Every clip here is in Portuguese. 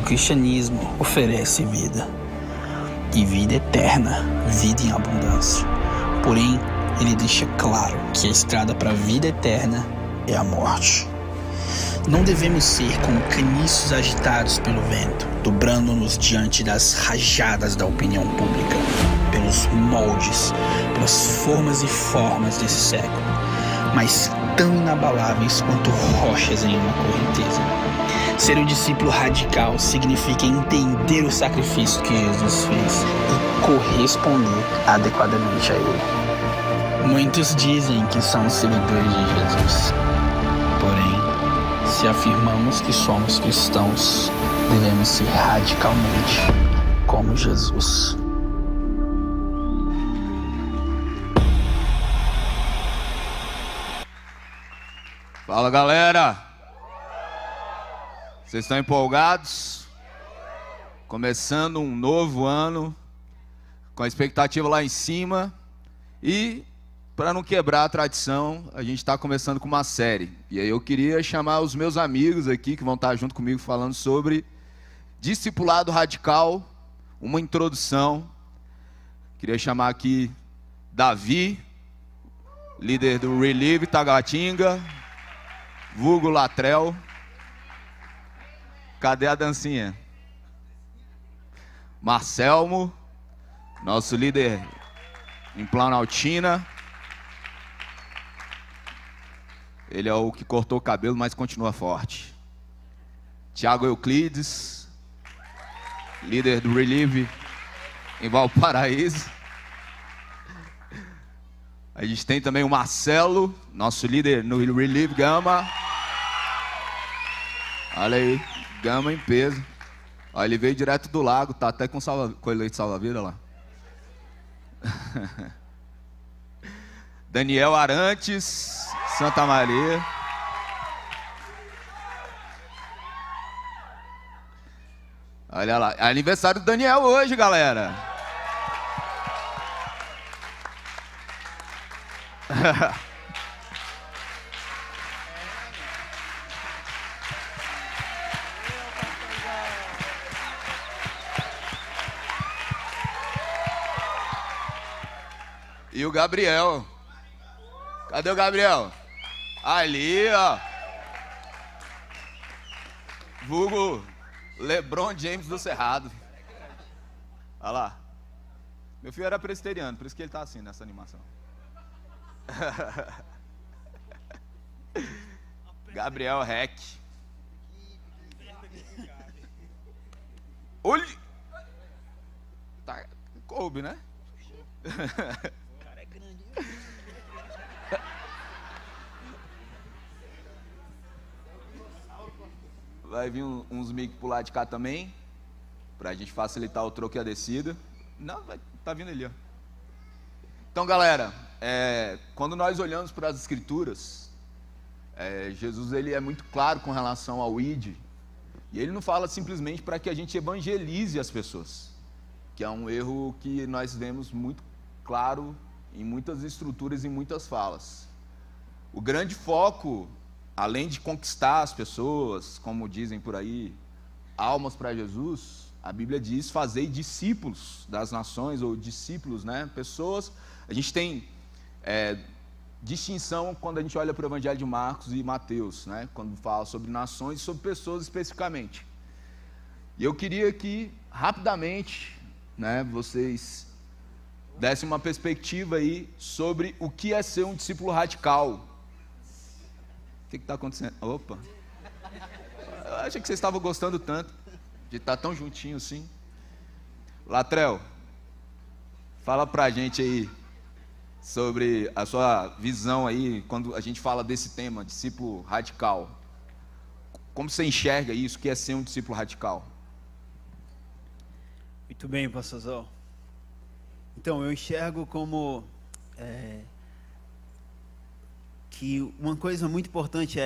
O cristianismo oferece vida, e vida eterna, vida em abundância. Porém, ele deixa claro que a estrada para a vida eterna é a morte. Não devemos ser como caniços agitados pelo vento, dobrando-nos diante das rajadas da opinião pública, pelos moldes, pelas formas e formas desse século, mas tão inabaláveis quanto rochas em uma correnteza. Ser um discípulo radical significa entender o sacrifício que Jesus fez e corresponder adequadamente a ele. Muitos dizem que são seguidores de Jesus. Porém, se afirmamos que somos cristãos, devemos ser radicalmente como Jesus. Fala, galera! Vocês estão empolgados? Começando um novo ano, com a expectativa lá em cima. E, para não quebrar a tradição, a gente está começando com uma série. E aí eu queria chamar os meus amigos aqui, que vão estar junto comigo falando sobre discipulado radical, uma introdução. Queria chamar aqui Davi, líder do Relive Taguatinga, vulgo Latrell. Cadê a dancinha? Marcelmo, nosso líder em Planaltina. Ele é o que cortou o cabelo, mas continua forte. Tiago Euclides, líder do Relive em Valparaíso. A gente tem também o Marcelo, nosso líder no Relive Gama. Olha aí. Gama em peso. Ó, ele veio direto do lago, tá até com colete salva-vida lá. Daniel Arantes, Santa Maria. Olha lá, é aniversário do Daniel hoje, galera. E o Gabriel. Cadê o Gabriel? Ali, ó. Vulgo LeBron James do Cerrado. Olha lá. Meu filho era presbiteriano, por isso que ele tá assim nessa animação. Gabriel Reck. Olha. Tá, coube, né? Vai vir uns mic pro lado de cá também, pra gente facilitar o troco e a descida. Não, tá vindo ali, ó. Então, galera, quando nós olhamos para as Escrituras, Jesus ele é muito claro com relação ao ID, e ele não fala simplesmente para que a gente evangelize as pessoas, que é um erro que nós vemos muito claro em muitas estruturas e muitas falas. O grande foco, além de conquistar as pessoas, como dizem por aí, almas para Jesus, a Bíblia diz: fazei discípulos das nações, ou discípulos, né? Pessoas. A gente tem distinção quando a gente olha para o Evangelho de Marcos e Mateus, né? Quando fala sobre nações e sobre pessoas especificamente. E eu queria que, rapidamente, né, vocês dessem uma perspectiva aí sobre o que é ser um discípulo radical. O que está acontecendo? Opa! Eu achei que vocês estavam gostando tanto de estar tão juntinho assim. Latrell, fala pra gente aí sobre a sua visão aí quando a gente fala desse tema, discípulo radical. Como você enxerga isso, o que é ser um discípulo radical? Muito bem, pastorzão. Então, eu enxergo como que uma coisa muito importante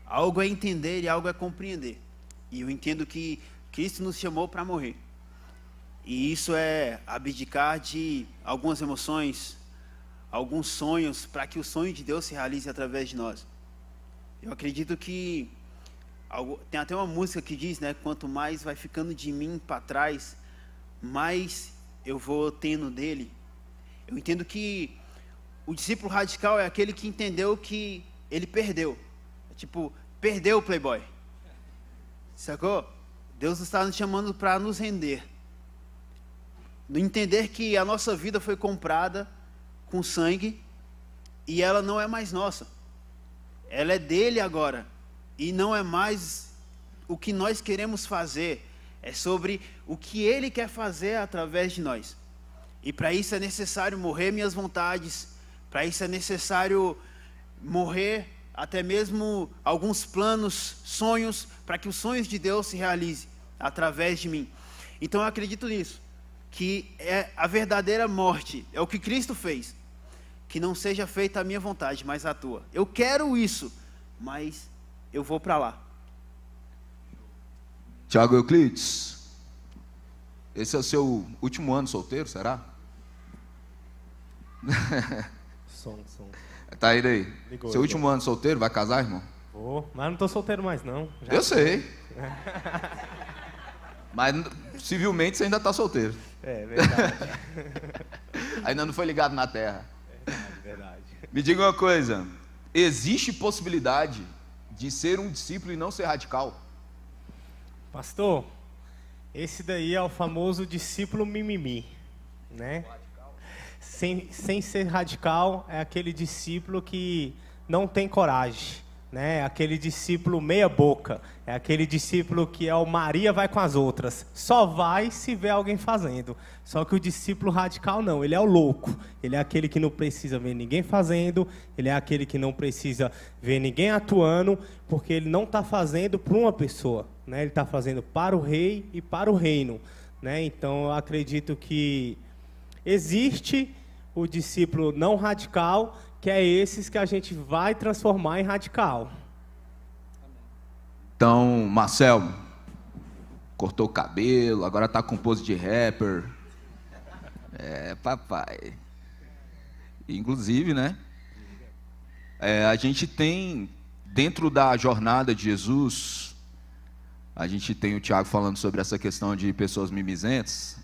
algo é entender e algo é compreender. E eu entendo que Cristo nos chamou para morrer. E isso é abdicar de algumas emoções, alguns sonhos, para que o sonho de Deus se realize através de nós. Eu acredito que Tem até uma música que diz, né? Quanto mais vai ficando de mim para trás, mais eu vou tendo dele. Eu entendo que o discípulo radical é aquele que entendeu que ele perdeu. Tipo, perdeu o playboy. Sacou? Deus está nos chamando para nos render. Entender que a nossa vida foi comprada com sangue e ela não é mais nossa. Ela é dele agora. E não é mais o que nós queremos fazer. É sobre o que ele quer fazer através de nós. E para isso é necessário morrer minhas vontades. Para isso é necessário morrer até mesmo alguns planos, sonhos, para que os sonhos de Deus se realizem através de mim. Então eu acredito nisso, que é a verdadeira morte, é o que Cristo fez, que não seja feita a minha vontade, mas a tua. Eu quero isso, mas eu vou para lá. Tiago Euclides, esse é o seu último ano solteiro, será? Som. Tá aí daí. Ligou, Seu último ano solteiro, vai casar, irmão? Vou, mas não tô solteiro mais não. Já Eu sei. Mas civilmente você ainda tá solteiro. É verdade. Ainda não foi ligado na terra. Verdade. Me diga uma coisa, existe possibilidade de ser um discípulo e não ser radical? Pastor, esse daí é o famoso discípulo mimimi, né? Sem ser radical, é aquele discípulo que não tem coragem, né? É aquele discípulo meia boca, é aquele discípulo que é o Maria vai com as outras, só vai se vê alguém fazendo. Só que o discípulo radical não, ele é o louco, ele é aquele que não precisa ver ninguém fazendo, ele é aquele que não precisa ver ninguém atuando, porque ele não está fazendo para uma pessoa, né? Ele está fazendo para o rei e para o reino, né? Então eu acredito que existe o discípulo não radical, que é esses que a gente vai transformar em radical. Então, Marcel, cortou o cabelo, agora tá com pose de rapper. É, papai. Inclusive, né? A gente tem, dentro da jornada de Jesus, a gente tem o Tiago falando sobre essa questão de pessoas mimizentas,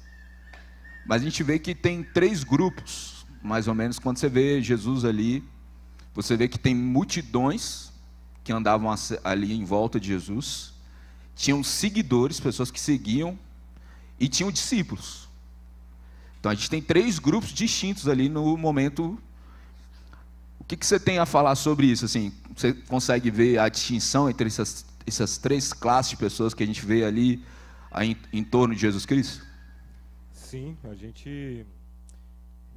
mas a gente vê que tem 3 grupos, mais ou menos, quando você vê Jesus ali, você vê que tem multidões que andavam ali em volta de Jesus, tinham seguidores, pessoas que seguiam, e tinham discípulos. Então a gente tem 3 grupos distintos ali no momento. O que você tem a falar sobre isso? Assim, você consegue ver a distinção entre essas 3 classes de pessoas que a gente vê ali em torno de Jesus Cristo? Sim, a gente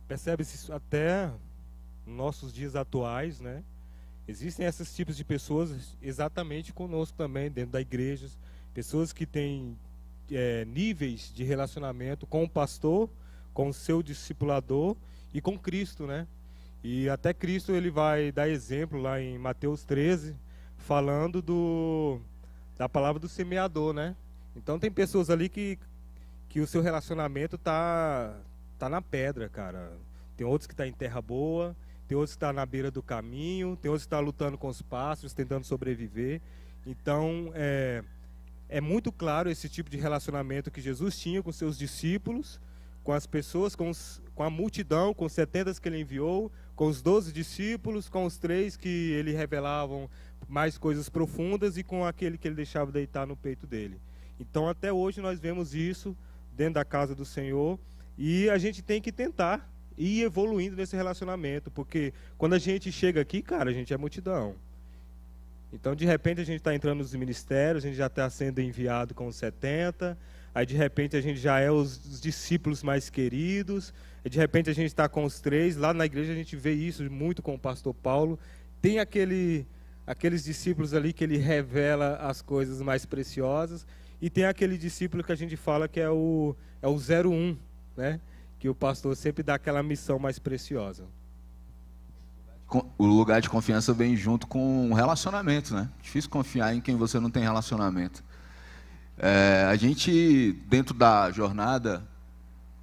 percebe isso até nos nossos dias atuais, né? Existem esses tipos de pessoas exatamente conosco também, dentro da igreja, pessoas que têm níveis de relacionamento com o pastor, com o seu discipulador e com Cristo, né? E até Cristo ele vai dar exemplo lá em Mateus 13, falando da palavra do semeador, né? Então tem pessoas ali que o seu relacionamento tá na pedra, cara. Tem outros que tá em terra boa, tem outros que tá na beira do caminho, tem outros que tá lutando com os pássaros, tentando sobreviver. Então, é muito claro esse tipo de relacionamento que Jesus tinha com seus discípulos, com as pessoas, com a multidão, com os 70 que ele enviou, com os 12 discípulos, com os 3 que ele revelavam mais coisas profundas e com aquele que ele deixava deitar no peito dele. Então, até hoje nós vemos isso dentro da casa do Senhor, e a gente tem que tentar ir evoluindo nesse relacionamento, porque quando a gente chega aqui, cara, a gente é multidão. Então, de repente, a gente está entrando nos ministérios, a gente já está sendo enviado com os 70, aí de repente a gente já é os discípulos mais queridos, aí de repente a gente está com os 3, lá na igreja a gente vê isso muito com o pastor Paulo, tem aqueles discípulos ali que ele revela as coisas mais preciosas, e tem aquele discípulo que a gente fala que é o 01, né? Que o pastor sempre dá aquela missão mais preciosa. O lugar de confiança vem junto com o relacionamento, né? Difícil confiar em quem você não tem relacionamento. A gente, dentro da jornada,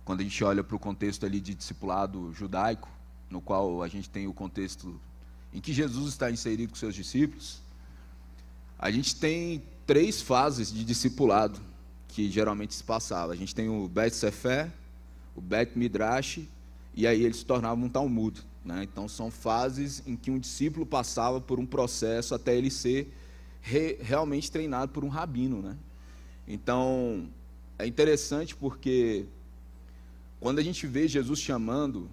quando a gente olha para o contexto ali de discipulado judaico, no qual a gente tem o contexto em que Jesus está inserido com seus discípulos, a gente tem 3 fases de discipulado que geralmente se passava. A gente tem o Bet Sefer, o Bet Midrash, e aí ele se tornava um Talmud, né? Então são fases em que um discípulo passava por um processo até ele ser realmente treinado por um rabino, né? Então é interessante porque quando a gente vê Jesus chamando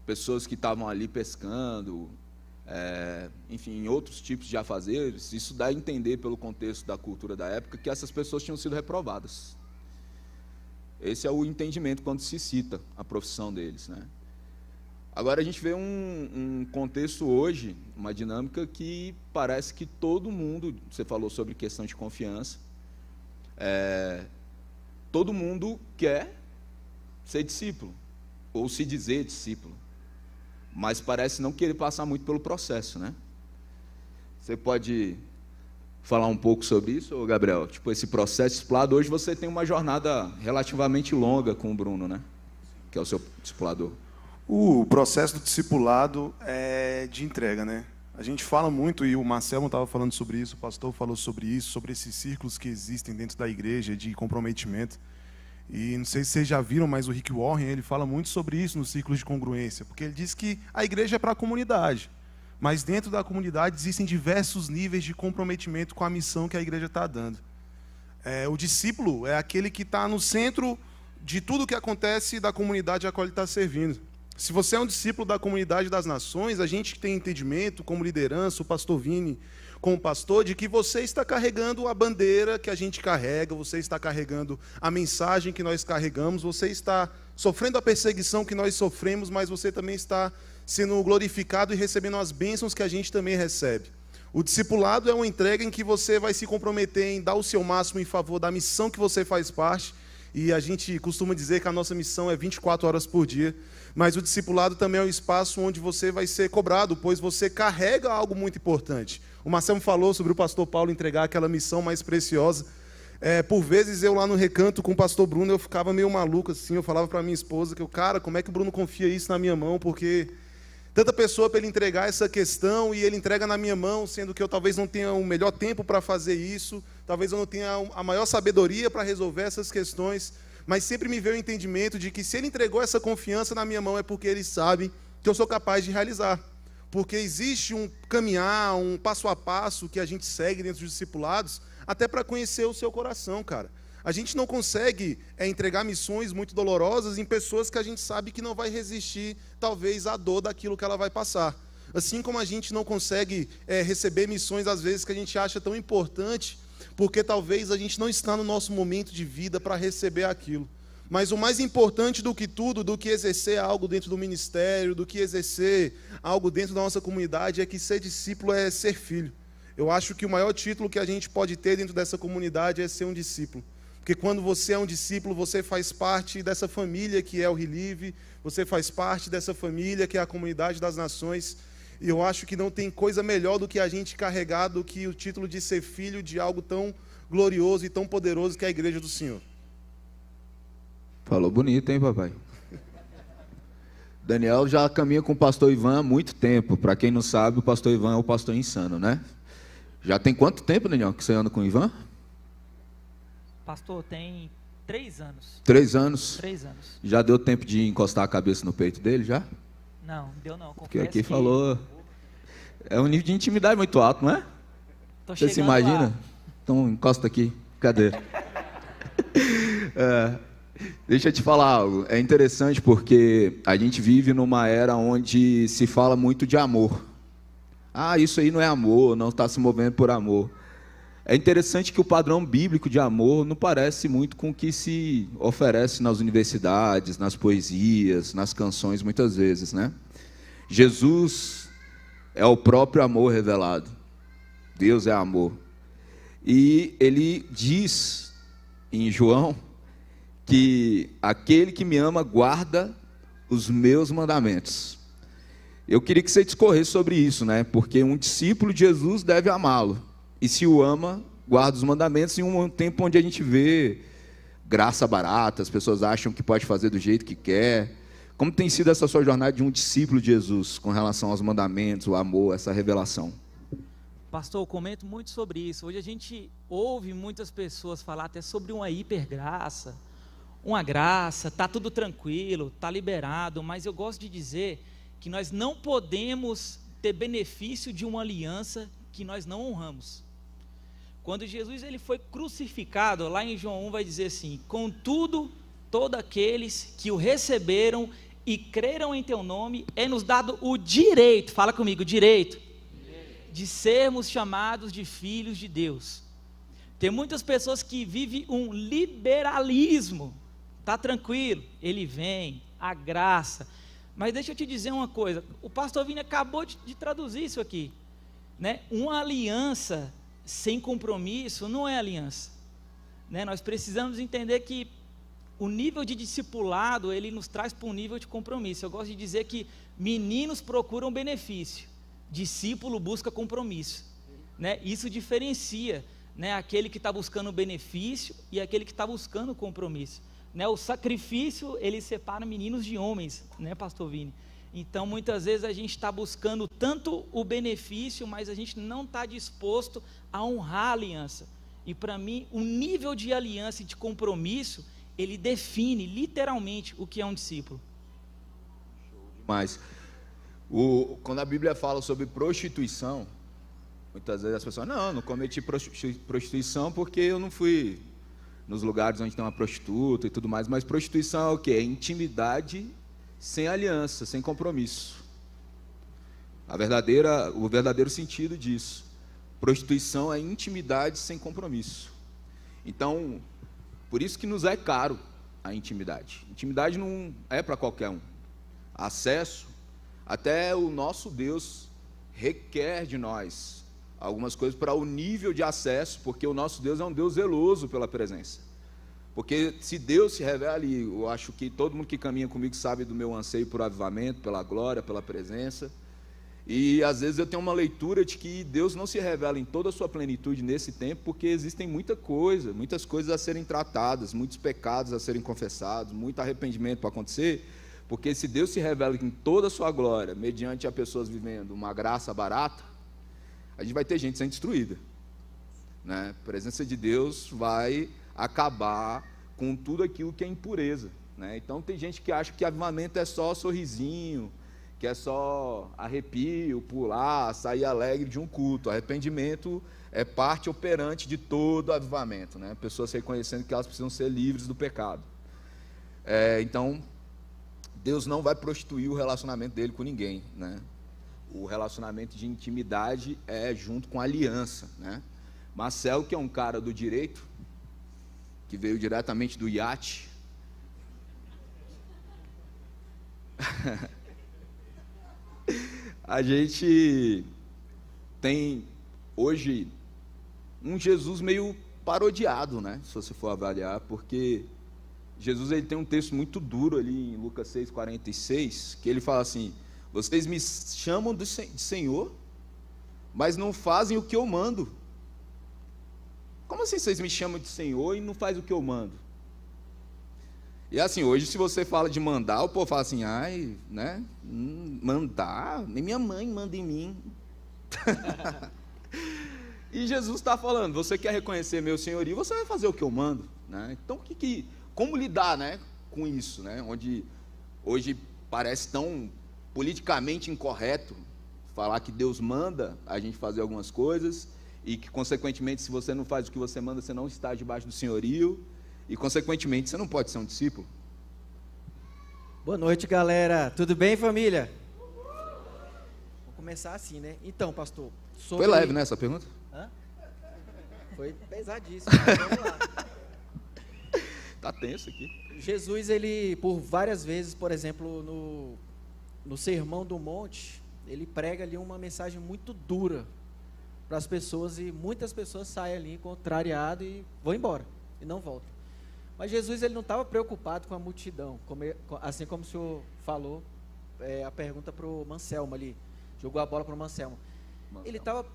pessoas que estavam ali pescando, enfim, em outros tipos de afazeres, isso dá a entender, pelo contexto da cultura da época, que essas pessoas tinham sido reprovadas. Esse é o entendimento quando se cita a profissão deles, né? Agora a gente vê um contexto hoje, uma dinâmica que parece que todo mundo, você falou sobre questão de confiança, todo mundo quer ser discípulo, ou se dizer discípulo, mas parece não querer passar muito pelo processo, né? Você pode falar um pouco sobre isso, Gabriel? Tipo, esse processo discipulado, hoje você tem uma jornada relativamente longa com o Bruno, né? Que é o seu discipulador. O processo do discipulado é de entrega, né? A gente fala muito, e o Marcelo estava falando sobre isso, o pastor falou sobre isso, sobre esses círculos que existem dentro da igreja de comprometimento. E não sei se vocês já viram, mas o Rick Warren, ele fala muito sobre isso nos círculos de congruência, porque ele diz que a igreja é para a comunidade, mas dentro da comunidade existem diversos níveis de comprometimento com a missão que a igreja está dando. O discípulo é aquele que está no centro de tudo que acontece da comunidade a qual ele está servindo. Se você é um discípulo da comunidade das nações, a gente tem entendimento, como liderança, o pastor Vini, como pastor, de que você está carregando a bandeira que a gente carrega, você está carregando a mensagem que nós carregamos, você está sofrendo a perseguição que nós sofremos, mas você também está sendo glorificado e recebendo as bênçãos que a gente também recebe. O discipulado é uma entrega em que você vai se comprometer em dar o seu máximo em favor da missão que você faz parte, e a gente costuma dizer que a nossa missão é 24 horas por dia, mas o discipulado também é um espaço onde você vai ser cobrado, pois você carrega algo muito importante. O Marcelo falou sobre o pastor Paulo entregar aquela missão mais preciosa. Por vezes eu lá no recanto com o pastor Bruno, eu ficava meio maluco assim, eu falava para minha esposa que cara, como é que o Bruno confia isso na minha mão, porque tanta pessoa para ele entregar essa questão e ele entrega na minha mão, sendo que eu talvez não tenha o melhor tempo para fazer isso, talvez eu não tenha a maior sabedoria para resolver essas questões, mas sempre me veio o entendimento de que se ele entregou essa confiança na minha mão é porque ele sabe que eu sou capaz de realizar. Porque existe um caminhar, um passo a passo que a gente segue dentro dos discipulados, até para conhecer o seu coração, cara. A gente não consegue entregar missões muito dolorosas em pessoas que a gente sabe que não vai resistir, talvez, à dor daquilo que ela vai passar. Assim como a gente não consegue receber missões, às vezes, que a gente acha tão importante, porque talvez a gente não está no nosso momento de vida para receber aquilo. Mas o mais importante do que tudo, do que exercer algo dentro do ministério, do que exercer algo dentro da nossa comunidade, é que ser discípulo é ser filho. Eu acho que o maior título que a gente pode ter dentro dessa comunidade é ser um discípulo. Porque quando você é um discípulo, você faz parte dessa família que é o Relive, você faz parte dessa família que é a comunidade das nações. E eu acho que não tem coisa melhor do que a gente carregar do que o título de ser filho de algo tão glorioso e tão poderoso que é a igreja do Senhor. Falou bonito, hein, papai? Daniel já caminha com o pastor Ivan há muito tempo. Para quem não sabe, o pastor Ivan é o pastor insano, né? Já tem quanto tempo, Daniel, que você anda com o Ivan? Pastor, tem 3 anos. 3 anos? 3 anos. Já deu tempo de encostar a cabeça no peito dele, já? Não, deu não. Porque aqui falou... É um nível de intimidade muito alto, não é? Você se imagina? Lá. Então, encosta aqui. Cadê? Deixa eu te falar algo. É interessante porque a gente vive numa era onde se fala muito de amor. Ah, isso aí não é amor, não está se movendo por amor. É interessante que o padrão bíblico de amor não parece muito com o que se oferece nas universidades, nas poesias, nas canções, muitas vezes, né? Jesus é o próprio amor revelado. Deus é amor. E ele diz em João que aquele que me ama guarda os meus mandamentos. Eu queria que você discorresse sobre isso, né? Porque um discípulo de Jesus deve amá-lo. E se o ama, guarda os mandamentos em um tempo onde a gente vê graça barata, as pessoas acham que pode fazer do jeito que quer. Como tem sido essa sua jornada de um discípulo de Jesus com relação aos mandamentos, o amor, essa revelação? Pastor, eu comento muito sobre isso. Hoje a gente ouve muitas pessoas falar até sobre uma hipergraça, uma graça, está tudo tranquilo, está liberado, mas eu gosto de dizer que nós não podemos ter benefício de uma aliança que nós não honramos. Quando Jesus ele foi crucificado, lá em João 1 vai dizer assim: contudo, todos aqueles que o receberam e creram em teu nome, é-nos dado o direito, fala comigo, direito, de sermos chamados de filhos de Deus. Tem muitas pessoas que vivem um liberalismo, está tranquilo, ele vem, a graça, mas deixa eu te dizer uma coisa, o pastor Vini acabou de traduzir isso aqui, né? Uma aliança sem compromisso não é aliança, né? Nós precisamos entender que o nível de discipulado, ele nos traz para um nível de compromisso. Eu gosto de dizer que meninos procuram benefício, discípulo busca compromisso, né? Isso diferencia, né, aquele que está buscando benefício e aquele que está buscando compromisso, né? O sacrifício, ele separa meninos de homens, né, pastor Vini? Então, muitas vezes a gente está buscando tanto o benefício, mas a gente não está disposto a honrar a aliança. E para mim, o nível de aliança e de compromisso, ele define literalmente o que é um discípulo. Mas quando a Bíblia fala sobre prostituição, muitas vezes as pessoas, não cometi prostituição porque eu não fui nos lugares onde tem uma prostituta e tudo mais, mas prostituição é o quê? É intimidade sem aliança, sem compromisso. O verdadeiro sentido disso. Prostituição é intimidade sem compromisso. Então, por isso que nos é caro a intimidade. Intimidade não é para qualquer um. Acesso, até o nosso Deus requer de nós algumas coisas para o nível de acesso, porque o nosso Deus é um Deus zeloso pela presença. Porque se Deus se revela, e eu acho que todo mundo que caminha comigo sabe do meu anseio por avivamento, pela glória, pela presença, e às vezes eu tenho uma leitura de que Deus não se revela em toda a sua plenitude nesse tempo, porque existem muitas coisas a serem tratadas, muitos pecados a serem confessados, muito arrependimento para acontecer, porque se Deus se revela em toda a sua glória, mediante a pessoas vivendo uma graça barata, a gente vai ter gente sendo destruída, né? A presença de Deus vai acabar com tudo aquilo que é impureza, né? Então tem gente que acha que avivamento é só sorrisinho, que é só arrepio, pular, sair alegre de um culto. Arrependimento é parte operante de todo avivamento, né? Pessoas reconhecendo que elas precisam ser livres do pecado. Então, Deus não vai prostituir o relacionamento dele com ninguém, né? O relacionamento de intimidade é junto com a aliança, né? Marcelo, que é um cara do direito, que veio diretamente do iate, a gente tem hoje um Jesus meio parodiado, né? Se você for avaliar, porque Jesus ele tem um texto muito duro ali em Lucas 6,46, que ele fala assim: vocês me chamam de Senhor, mas não fazem o que eu mando. Como assim vocês me chamam de Senhor e não fazem o que eu mando? E assim, hoje se você fala de mandar, o povo fala assim, ai, né, mandar? Nem minha mãe manda em mim. E Jesus está falando, você quer reconhecer meu senhorio, você vai fazer o que eu mando, né? Então, como lidar, né, com isso, né? Onde hoje parece tão politicamente incorreto falar que Deus manda a gente fazer algumas coisas e que, consequentemente, se você não faz o que você manda, você não está debaixo do senhorio e, consequentemente, você não pode ser um discípulo. Boa noite, galera. Tudo bem, família? Vou começar assim, né? Então, pastor... Foi leve, né, essa pergunta? Hã? Foi pesadíssimo. Vamos lá. Tá tenso aqui. Jesus, ele, por várias vezes, por exemplo, no Sermão do Monte, ele prega ali uma mensagem muito dura para as pessoas e muitas pessoas saem ali contrariadas e vão embora e não voltam. Mas Jesus, ele não estava preocupado com a multidão, assim como o senhor falou, a pergunta para o Manselmo ali, jogou a bola para o Manselmo. Ele estava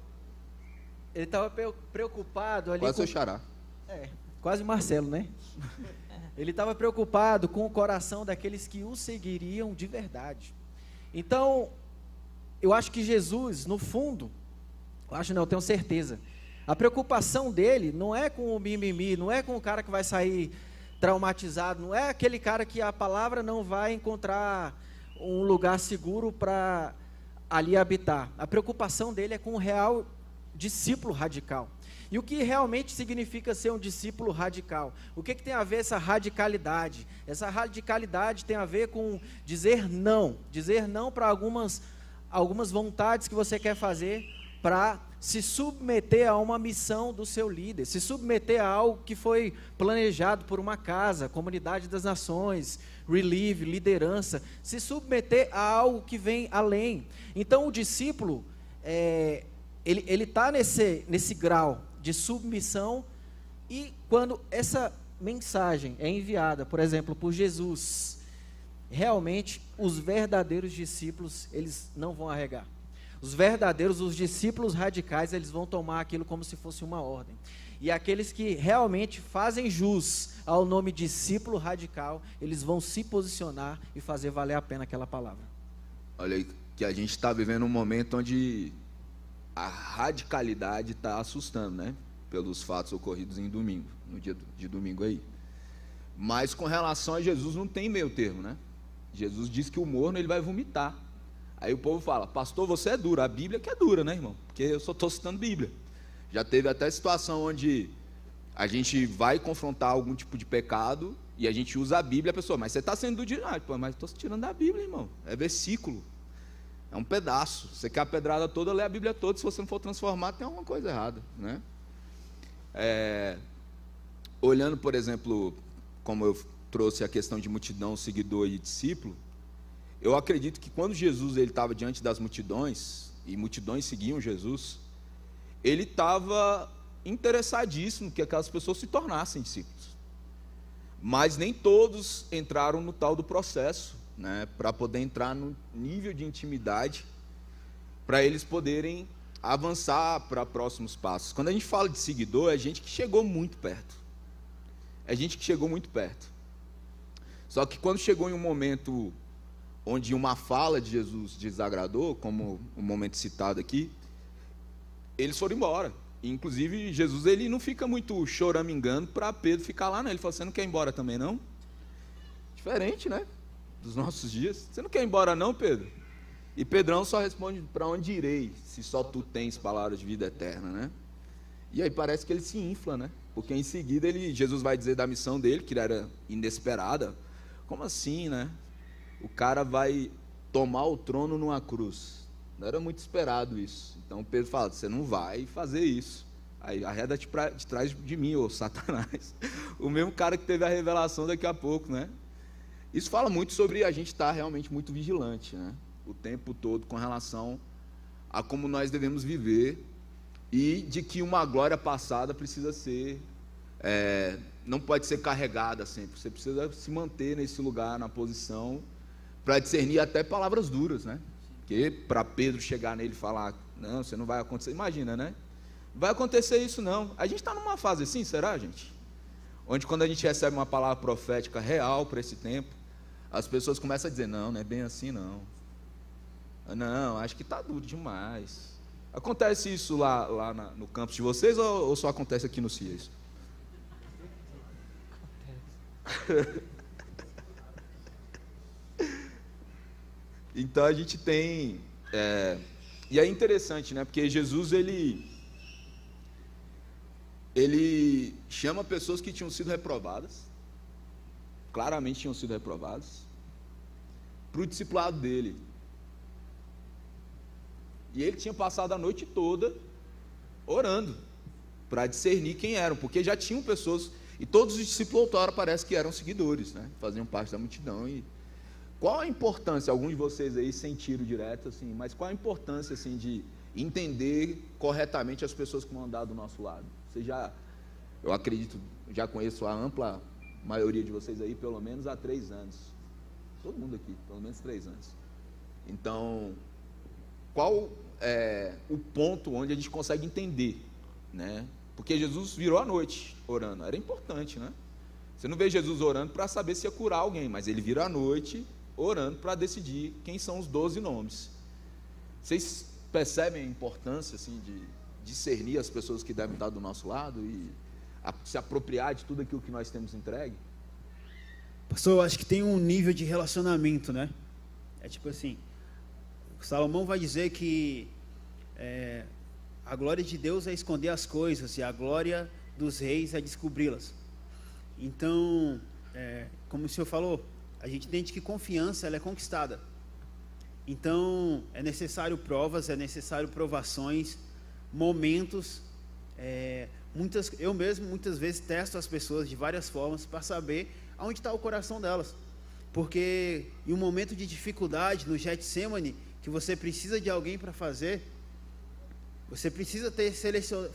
preocupado ali quase seu xará. Quase Marcelo, né? Ele estava preocupado com o coração daqueles que o seguiriam de verdade. Então, eu acho que Jesus, no fundo, eu tenho certeza, A preocupação dele não é com o mimimi, não é com o cara que vai sair traumatizado, não é aquele cara que a palavra não vai encontrar um lugar seguro para ali habitar. A preocupação dele é com o real discípulo radical. E o que realmente significa ser um discípulo radical? O que tem a ver essa radicalidade? Essa radicalidade tem a ver com dizer não para algumas vontades que você quer fazer, para se submeter a uma missão do seu líder, se submeter a algo que foi planejado por uma casa, comunidade das nações, Relieve, liderança, se submeter a algo que vem além. Então o discípulo, ele está nesse grau de submissão, e quando essa mensagem é enviada, por exemplo, por Jesus, realmente os verdadeiros discípulos, eles não vão arregar. Os discípulos radicais, eles vão tomar aquilo como se fosse uma ordem. E aqueles que realmente fazem jus ao nome discípulo radical, eles vão se posicionar e fazer valer a pena aquela palavra. Olha aí, que a gente está vivendo um momento onde a radicalidade está assustando, né? Pelos fatos ocorridos em domingo, no dia de domingo aí. Mas com relação a Jesus não tem meio termo, né? Jesus diz que o morno ele vai vomitar. Aí o povo fala, pastor, você é duro. A Bíblia que é dura, né, irmão? Porque eu só estou citando Bíblia. Já teve até situação onde a gente vai confrontar algum tipo de pecado e a gente usa a Bíblia, a pessoa, mas você está sendo do pô, mas estou tirando da Bíblia, irmão. É versículo. É um pedaço. Você quer a pedrada toda, lê a Bíblia toda. Se você não for transformar, tem alguma coisa errada, né? Olhando, por exemplo, como eu trouxe a questão de multidão, seguidor e discípulo, eu acredito que quando Jesus estava diante das multidões, e multidões seguiam Jesus, ele estava interessadíssimo que aquelas pessoas se tornassem discípulos. Mas nem todos entraram no tal do processo, né, para poder entrar no nível de intimidade, para eles poderem avançar para próximos passos. Quando a gente fala de seguidor, é gente que chegou muito perto. É gente que chegou muito perto. Só que quando chegou em um momento onde uma fala de Jesus desagradou, como o momento citado aqui, eles foram embora. Inclusive, Jesus ele não fica muito choramingando para Pedro ficar lá, não. Ele fala, você não quer ir embora também, não? Diferente, né? Dos nossos dias. Você não quer ir embora, não, Pedro? E Pedrão só responde, para onde irei, se só tu tens palavras de vida eterna, né? E aí parece que ele se infla, né? Porque em seguida Jesus vai dizer da missão dele, que era inesperada. Como assim, né? O cara vai tomar o trono numa cruz. Não era muito esperado isso. Então Pedro fala, você não vai fazer isso. Aí arreda-te de trás de mim, ô Satanás. O mesmo cara que teve a revelação daqui a pouco, né? Isso fala muito sobre a gente estar realmente muito vigilante, né? O tempo todo com relação a como nós devemos viver e de que uma glória passada precisa ser, não pode ser carregada sempre. Você precisa se manter nesse lugar, na posição, para discernir até palavras duras, né? Porque para Pedro chegar nele e falar, não, você não vai acontecer, imagina, né? Não vai acontecer isso não. A gente está numa fase assim, será, gente? Onde quando a gente recebe uma palavra profética real para esse tempo, as pessoas começam a dizer, não é bem assim não. Não, acho que está duro demais. Acontece isso lá no campus de vocês ou só acontece aqui no CIES? Então a gente tem... e é interessante, né? Porque Jesus, ele chama pessoas que tinham sido reprovadas, claramente tinham sido reprovadas, para o discipulado dele. E ele tinha passado a noite toda orando, para discernir quem eram, porque já tinham pessoas, e todos os discípulos outrora parece que eram seguidores, né? Faziam parte da multidão. E qual a importância, alguns de vocês aí sentiram direto, assim, mas qual a importância assim, de entender corretamente as pessoas que vão andar do nosso lado? Eu acredito, já conheço a ampla maioria de vocês aí, pelo menos há 3 anos. Todo mundo aqui, pelo menos 3 anos. Então, qual é o ponto onde a gente consegue entender, né? Porque Jesus virou à noite orando, era importante, né? Você não vê Jesus orando para saber se ia curar alguém, mas ele vira à noite orando para decidir quem são os 12 nomes. Vocês percebem a importância assim, discernir as pessoas que devem estar do nosso lado e se apropriar de tudo aquilo que nós temos entregue? Pastor, eu acho que tem um nível de relacionamento, né? É tipo assim, Salomão vai dizer que a glória de Deus é esconder as coisas e a glória dos reis é descobri-las. Então, como o senhor falou, a gente entende que confiança ela é conquistada. Então, é necessário provas, é necessário provações, momentos. Eu mesmo, muitas vezes, testo as pessoas de várias formas para saber aonde está o coração delas. Porque em um momento de dificuldade, no Getsemane, que você precisa de alguém para fazer, você precisa ter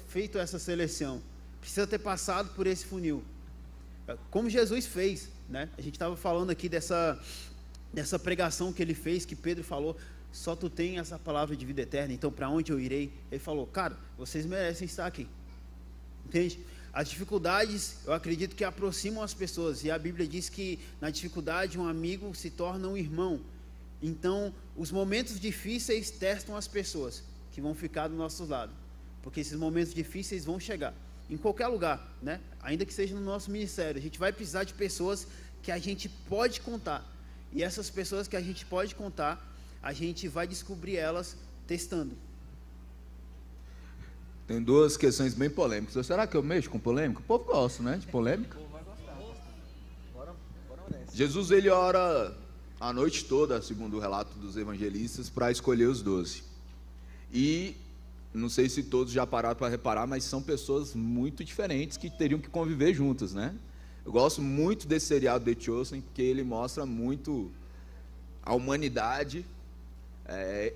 feito essa seleção, precisa ter passado por esse funil. Como Jesus fez, né? A gente estava falando aqui dessa pregação que ele fez, que Pedro falou, só tu tem essa palavra de vida eterna, então para onde eu irei? Ele falou, cara, vocês merecem estar aqui. Entende? As dificuldades, eu acredito que aproximam as pessoas, e a Bíblia diz que na dificuldade um amigo se torna um irmão. Então, os momentos difíceis testam as pessoas que vão ficar do nosso lado, porque esses momentos difíceis vão chegar em qualquer lugar, né? Ainda que seja no nosso ministério, a gente vai precisar de pessoas que a gente pode contar, e essas pessoas que a gente pode contar, a gente vai descobrir elas testando. Tem duas questões bem polêmicas. Será que eu mexo com polêmica? O povo gosta, né, de polêmica. Jesus, ele ora a noite toda, segundo o relato dos evangelistas, para escolher os 12. E não sei se todos já pararam para reparar, mas são pessoas muito diferentes que teriam que conviver juntas, né? Eu gosto muito desse seriado The Chosen, porque ele mostra muito a humanidade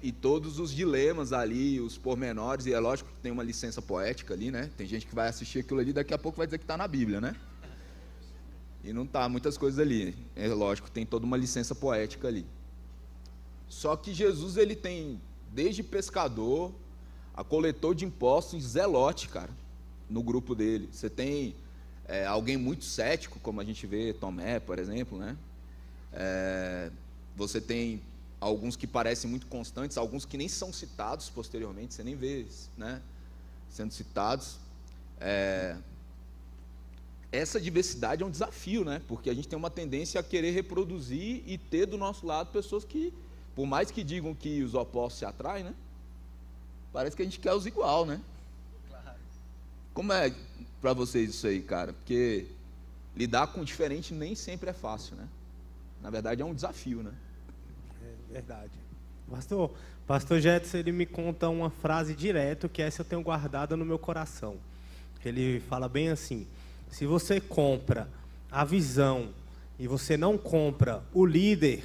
e todos os dilemas ali, os pormenores, e é lógico que tem uma licença poética ali, né? Tem gente que vai assistir aquilo ali, daqui a pouco vai dizer que está na Bíblia, né? E não está, muitas coisas ali. É lógico, tem toda uma licença poética ali. Só que Jesus, ele tem desde pescador a coletor de impostos, zelote, cara, no grupo dele. Você tem alguém muito cético, como a gente vê Tomé, por exemplo, né? Você tem alguns que parecem muito constantes, alguns que nem são citados posteriormente, você nem vê, né, sendo citados. Essa diversidade é um desafio, né? Porque a gente tem uma tendência a querer reproduzir e ter do nosso lado pessoas que, por mais que digam que os opostos se atraem, né? Parece que a gente quer os igual, né? Claro. Como é para vocês isso aí, cara? Porque lidar com o diferente nem sempre é fácil, né? Na verdade é um desafio, né? É verdade. Pastor Jetson, ele me conta uma frase direto, que essa eu tenho guardada no meu coração. Ele fala bem assim: se você compra a visão e você não compra o líder,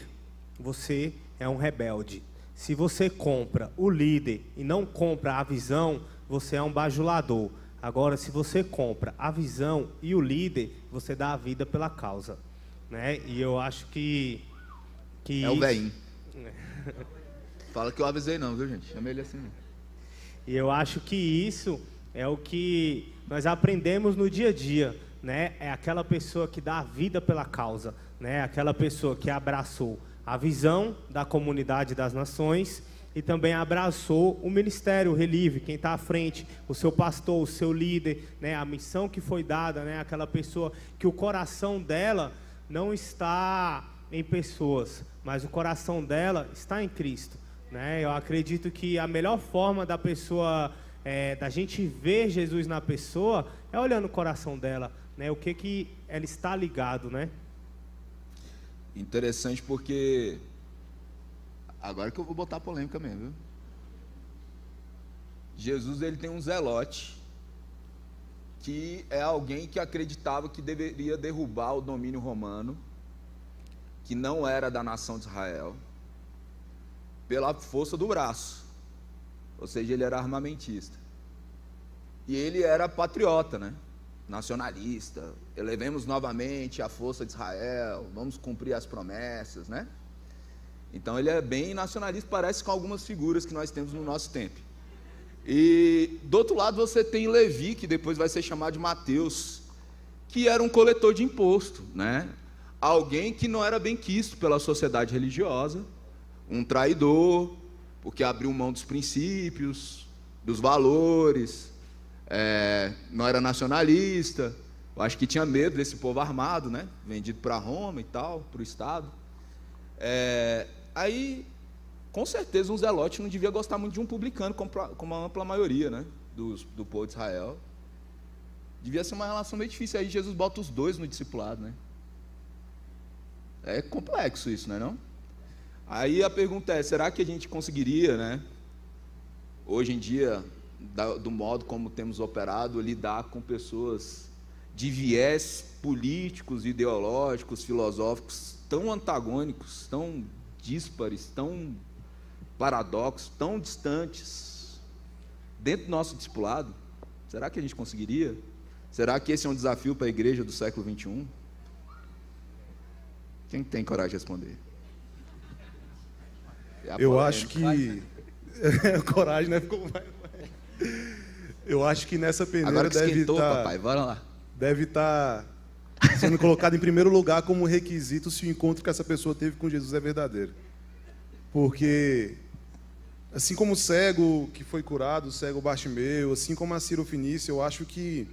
você é um rebelde. Se você compra o líder e não compra a visão, você é um bajulador. Agora, se você compra a visão e o líder, você dá a vida pela causa, né? E eu acho que é o velhinho. Fala que eu avisei não, viu, gente? Chama ele assim. E eu acho que isso é o que nós aprendemos no dia a dia, né? É aquela pessoa que dá a vida pela causa, né? Aquela pessoa que abraçou a visão da comunidade das nações e também abraçou o ministério, o Relive, quem está à frente, o seu pastor, o seu líder, né? A missão que foi dada, né? Aquela pessoa que o coração dela não está em pessoas, mas o coração dela está em Cristo, né? Eu acredito que a melhor forma da pessoa, da gente ver Jesus na pessoa, é olhando o coração dela, né? O que ela está ligado, né? Interessante, porque agora que eu vou botar a polêmica mesmo, viu? Jesus, ele tem um zelote, que é alguém que acreditava que deveria derrubar o domínio romano, que não era da nação de Israel, pela força do braço, ou seja, ele era armamentista, e ele era patriota, né? Nacionalista, elevemos novamente a força de Israel, vamos cumprir as promessas, né? Então ele é bem nacionalista, parece com algumas figuras que nós temos no nosso tempo. E do outro lado você tem Levi, que depois vai ser chamado de Mateus, que era um coletor de imposto, né? Alguém que não era bem quisto pela sociedade religiosa, um traidor, porque abriu mão dos princípios, dos valores, não era nacionalista, eu acho que tinha medo desse povo armado, né? Vendido para Roma e tal, para o Estado. Aí, com certeza, um zelote não devia gostar muito de um publicano, como a ampla maioria, né? Do povo de Israel. Devia ser uma relação meio difícil. Aí Jesus bota os dois no discipulado, né? É complexo isso, não é não? Aí a pergunta é, será que a gente conseguiria, né? Hoje em dia, do modo como temos operado, lidar com pessoas de viés políticos, ideológicos, filosóficos tão antagônicos, tão díspares, tão paradoxos, tão distantes, dentro do nosso discipulado? Será que a gente conseguiria? Será que esse é um desafio para a igreja do século XXI? Quem tem coragem de responder? Eu acho que... coragem, né? Eu acho que nessa peneira deve estar sendo colocado em primeiro lugar como requisito se o encontro que essa pessoa teve com Jesus é verdadeiro. Porque, assim como o cego que foi curado, o cego Bartimeu, assim como a Cirofenícia, eu acho que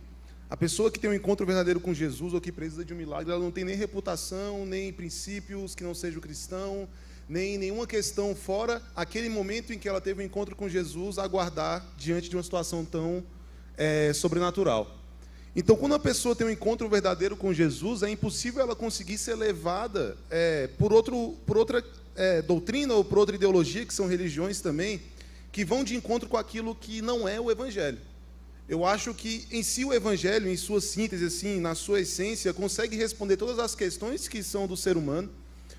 a pessoa que tem um encontro verdadeiro com Jesus ou que precisa de um milagre, ela não tem nem reputação, nem princípios que não sejam cristãos, nem nenhuma questão fora aquele momento em que ela teve um encontro com Jesus a guardar diante de uma situação tão sobrenatural. Então, quando a pessoa tem um encontro verdadeiro com Jesus, é impossível ela conseguir ser levada por outra doutrina ou por outra ideologia, que são religiões também, que vão de encontro com aquilo que não é o Evangelho. Eu acho que, em si, o Evangelho, em sua síntese, assim, na sua essência, consegue responder todas as questões que são do ser humano,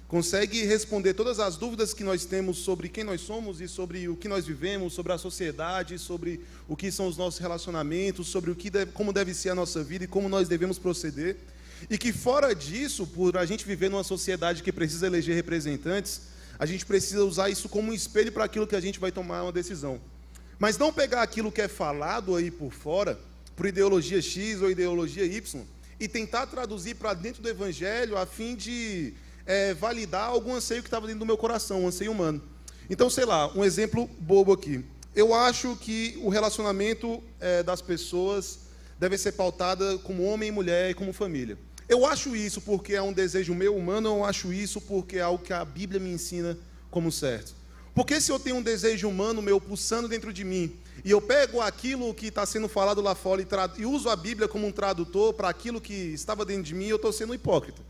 consegue responder todas as dúvidas que nós temos sobre quem nós somos e sobre o que nós vivemos, sobre a sociedade, sobre o que são os nossos relacionamentos, sobre como deve ser a nossa vida e como nós devemos proceder. E que, fora disso, por a gente viver numa sociedade que precisa eleger representantes, a gente precisa usar isso como um espelho para aquilo que a gente vai tomar uma decisão. Mas não pegar aquilo que é falado aí por fora, por ideologia X ou ideologia Y, e tentar traduzir para dentro do Evangelho a fim de validar algum anseio que estava dentro do meu coração, um anseio humano. Então, sei lá, um exemplo bobo aqui. Eu acho que o relacionamento das pessoas deve ser pautada como homem e mulher e como família. Eu acho isso porque é um desejo meu humano, ou eu acho isso porque é algo que a Bíblia me ensina como certo? Porque se eu tenho um desejo humano meu pulsando dentro de mim, e eu pego aquilo que está sendo falado lá fora e uso a Bíblia como um tradutor para aquilo que estava dentro de mim, eu estou sendo hipócrita.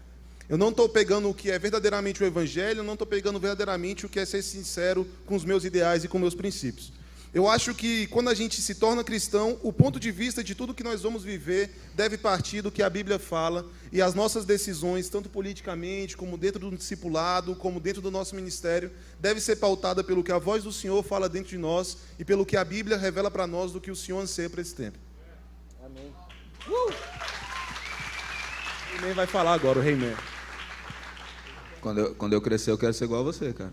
Eu não estou pegando o que é verdadeiramente o Evangelho, eu não estou pegando verdadeiramente o que é ser sincero com os meus ideais e com meus princípios. Eu acho que quando a gente se torna cristão, o ponto de vista de tudo que nós vamos viver deve partir do que a Bíblia fala, e as nossas decisões, tanto politicamente, como dentro do discipulado, como dentro do nosso ministério, deve ser pautada pelo que a voz do Senhor fala dentro de nós e pelo que a Bíblia revela para nós do que o Senhor anseia para esse tempo. Amém. O He-Man vai falar agora, o He-Man. Quando eu crescer, eu quero ser igual a você, cara.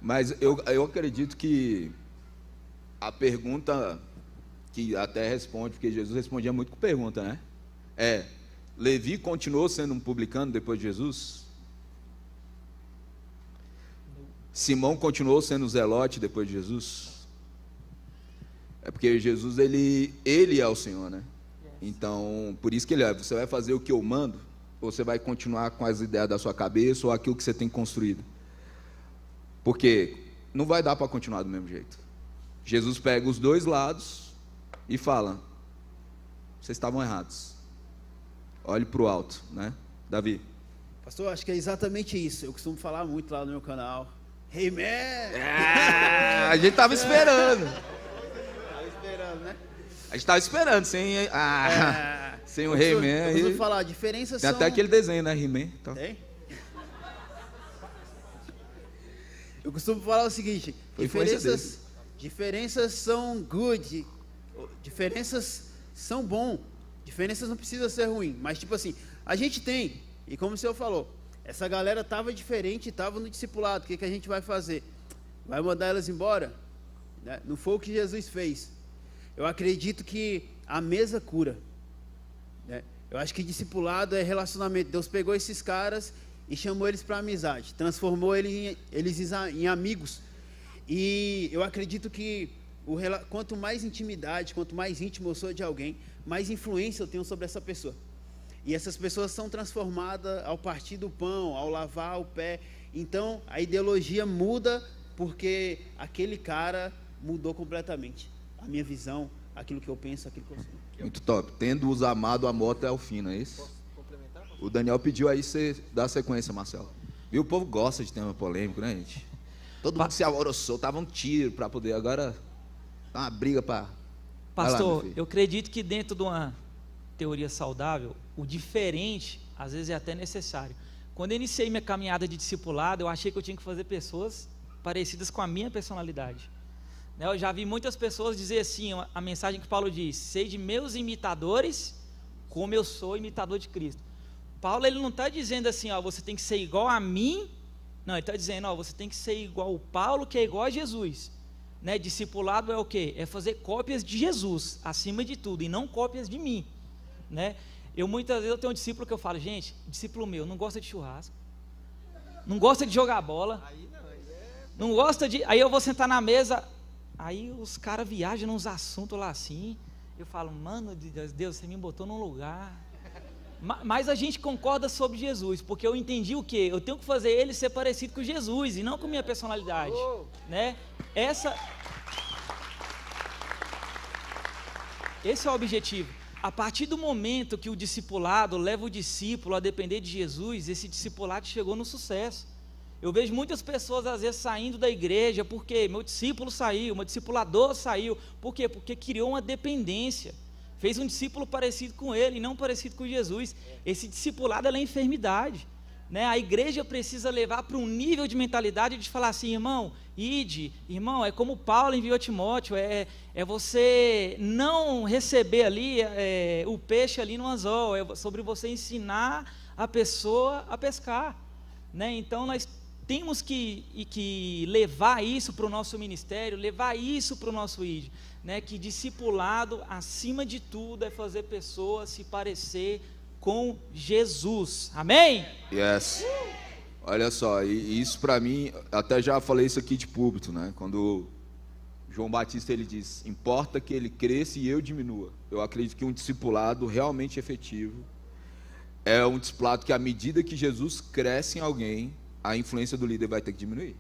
Mas eu acredito que a pergunta que até responde, porque Jesus respondia muito com pergunta, né? Levi continuou sendo um publicano depois de Jesus? Simão continuou sendo zelote depois de Jesus? É porque Jesus, ele é o Senhor, né? Então, por isso que você vai fazer o que eu mando, ou você vai continuar com as ideias da sua cabeça, ou aquilo que você tem construído? Porque não vai dar para continuar do mesmo jeito. Jesus pega os dois lados e fala: vocês estavam errados. Olhe para o alto, né? Davi. Pastor, acho que é exatamente isso. Eu costumo falar muito lá no meu canal. Hey, man! A gente estava esperando. Estava esperando, né? A gente estava esperando, sem o He-Man. Eu preciso falar, diferenças tem são... até aquele desenho, né, He-Man? Então. Tem? Eu costumo falar o seguinte, diferenças são good, diferenças são bom, diferenças não precisam ser ruim, mas tipo assim, a gente tem, e como o senhor falou, essa galera estava diferente, estava no discipulado, o que a gente vai fazer? Vai mandar elas embora? Né? Não foi o que Jesus fez. Eu acredito que a mesa cura. Né? Eu acho que discipulado é relacionamento. Deus pegou esses caras e chamou eles para amizade, transformou eles em amigos. E eu acredito que quanto mais intimidade, quanto mais íntimo eu sou de alguém, mais influência eu tenho sobre essa pessoa. E essas pessoas são transformadas ao partir do pão, ao lavar o pé. Então, a ideologia muda porque aquele cara mudou completamente a minha visão, aquilo que eu penso, aquilo que eu sou. Muito top. Tendo-os amado, a morte é o fim, não é isso? Posso complementar? O Daniel pediu aí, você dá a sequência, Marcelo. E o povo gosta de tema polêmico, né, gente? Todo mundo se alvoroçou, tava um tiro para poder, agora tá uma briga para... Pastor, eu acredito que dentro de uma teoria saudável, o diferente, às vezes, é até necessário. Quando eu iniciei minha caminhada de discipulado, eu achei que eu tinha que fazer pessoas parecidas com a minha personalidade. Eu já vi muitas pessoas dizer assim, a mensagem que Paulo diz: sede meus imitadores, como eu sou imitador de Cristo. Paulo, ele não está dizendo assim, ó, você tem que ser igual a mim. Não, ele está dizendo, ó, você tem que ser igual ao Paulo, que é igual a Jesus. Né? Discipulado é o quê? É fazer cópias de Jesus, acima de tudo, e não cópias de mim. Né? Muitas vezes eu tenho um discípulo que eu falo, gente, discípulo meu não gosta de churrasco, não gosta de jogar bola, não gosta de... Aí eu vou sentar na mesa, aí os caras viajam nos assuntos lá assim, eu falo, mano de Deus, você me botou num lugar... Mas a gente concorda sobre Jesus, porque eu entendi o quê? Eu tenho que fazer ele ser parecido com Jesus e não com minha personalidade, né? Esse é o objetivo. A partir do momento que o discipulado leva o discípulo a depender de Jesus, esse discipulado chegou no sucesso. Eu vejo muitas pessoas às vezes saindo da igreja, porque meu discípulo saiu, meu discipulador saiu. Por quê? Porque criou uma dependência. Fez um discípulo parecido com ele e não parecido com Jesus. Esse discipulado é enfermidade, né? A igreja precisa levar para um nível de mentalidade de falar assim, irmão, ide, irmão, é como Paulo enviou a Timóteo, é você não receber ali o peixe ali no anzol, é sobre você ensinar a pessoa a pescar, né? Então nós temos que levar isso para o nosso ministério, levar isso para o nosso ID, né? Que discipulado, acima de tudo, é fazer pessoas se parecer com Jesus, amém? Yes. Olha só, e isso para mim, até já falei isso aqui de púlpito, né? Quando João Batista ele diz, importa que ele cresça e eu diminua. Eu acredito que um discipulado realmente efetivo é um discipulado que à medida que Jesus cresce em alguém, a influência do líder vai ter que diminuir.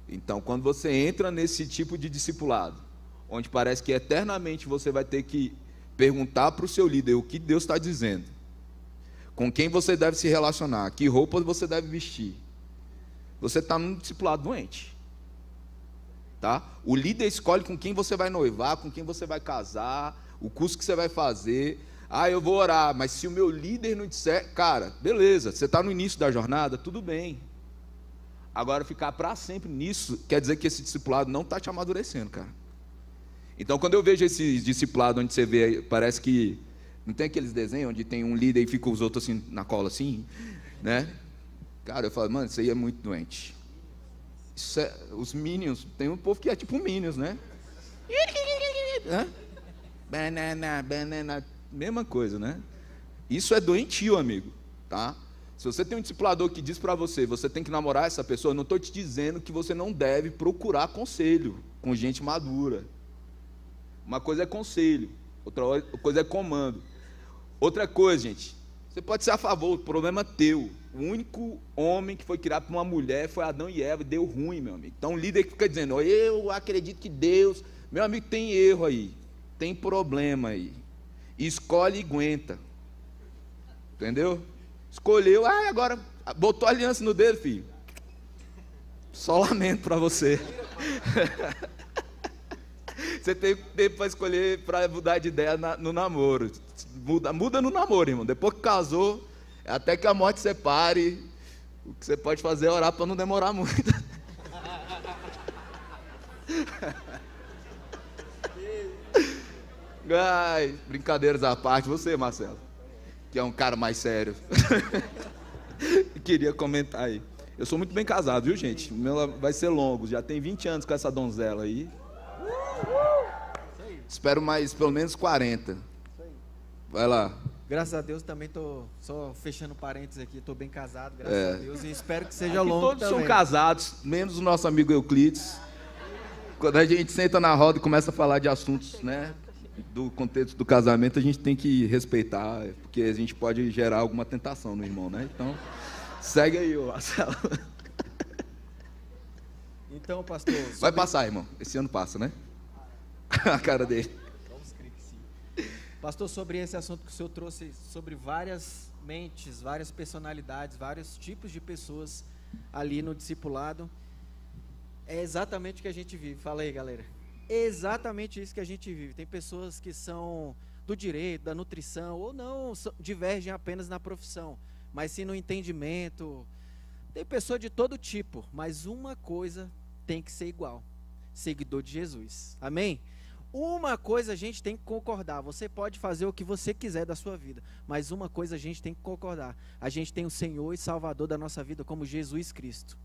Então, quando você entra nesse tipo de discipulado, onde parece que eternamente você vai ter que perguntar para o seu líder o que Deus está dizendo, com quem você deve se relacionar, que roupas você deve vestir, você está num discipulado doente, tá? O líder escolhe com quem você vai noivar, com quem você vai casar, o curso que você vai fazer. Eu vou orar, mas se o meu líder não disser, cara, beleza, você está no início da jornada, tudo bem. Agora, ficar para sempre nisso, quer dizer que esse discipulado não está te amadurecendo, cara. Então, quando eu vejo esse discipulado onde você vê, parece que, não tem aqueles desenhos onde tem um líder e fica os outros assim, na cola assim, né? Cara, eu falo, mano, isso aí é muito doente. Isso é, os Minions, tem um povo que é tipo Minions, né? Banana, mesma coisa, né? Isso é doentio, amigo, tá? Se você tem um discipulador que diz para você, você tem que namorar essa pessoa, eu não estou te dizendo que você não deve procurar conselho com gente madura. Uma coisa é conselho, outra coisa é comando. Outra coisa, gente, você pode ser a favor, o problema é teu. O único homem que foi criado por uma mulher foi Adão e Eva, e deu ruim, meu amigo. Então, o líder que fica dizendo, eu acredito que Deus... Meu amigo, tem erro aí, tem problema aí. Escolhe e aguenta. Entendeu? Escolheu, agora botou aliança no dedo, filho. Só lamento para você. Você tem tempo para escolher, para mudar de ideia no namoro. Muda no namoro, irmão. Depois que casou, até que a morte separe, o que você pode fazer é orar para não demorar muito. Ai, brincadeiras à parte, você, Marcelo, que é um cara mais sério. Queria comentar aí. Eu sou muito bem casado, viu, gente? O meu vai ser longo, já tem 20 anos com essa donzela aí. Espero mais pelo menos 40. Vai lá. Graças a Deus também tô só fechando parênteses aqui, tô bem casado, graças a Deus, e espero que seja Aqui longo todos também. são casados, menos o nosso amigo Euclides. Quando a gente senta na roda e começa a falar de assuntos, né, do contexto do casamento, a gente tem que respeitar, porque a gente pode gerar alguma tentação no irmão, né? Então, segue aí, Marcelo. Então, pastor... Vai passar, irmão. Esse ano passa, né? A cara dele. Pastor, sobre esse assunto que o senhor trouxe, sobre várias mentes, várias personalidades, vários tipos de pessoas ali no discipulado, é exatamente o que a gente vive. Fala aí, galera. É exatamente isso que a gente vive. Tem pessoas que são do direito, da nutrição, ou não divergem apenas na profissão, mas sim no entendimento. Tem pessoa de todo tipo, mas uma coisa tem que ser igual: seguidor de Jesus. Amém? Uma coisa a gente tem que concordar. Você pode fazer o que você quiser da sua vida, mas uma coisa a gente tem que concordar: a gente tem o Senhor e Salvador da nossa vida como Jesus Cristo.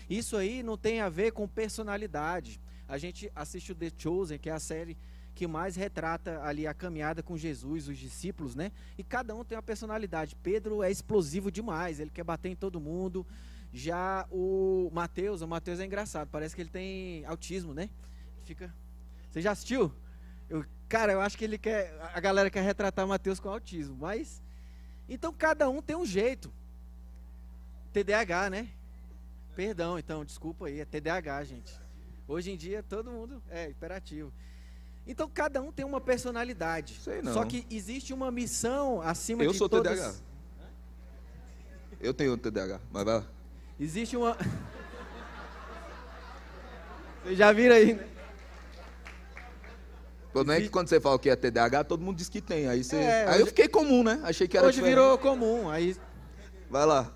Isso aí não tem a ver com personalidade. A gente assiste o The Chosen, que é a série que mais retrata ali a caminhada com Jesus, os discípulos, né? E cada um tem uma personalidade. Pedro é explosivo demais, ele quer bater em todo mundo. Já o Mateus é engraçado, parece que ele tem autismo, né? Fica... Você já assistiu? Cara, eu acho que a galera quer retratar Mateus com autismo, mas... Então cada um tem um jeito. TDAH, né? Perdão, então, desculpa aí, é TDAH, gente. Hoje em dia todo mundo é hiperativo. Então cada um tem uma personalidade. Sei não. Só que existe uma missão acima de todas. Eu sou TDAH. Eu tenho TDAH, mas vai lá. Existe uma... Vocês já viram aí, né? Não é que quando você fala que é TDAH, todo mundo diz que tem. Aí, você... É, aí eu fiquei comum, né? Achei que era hoje diferente. virou comum. Aí... Vai lá.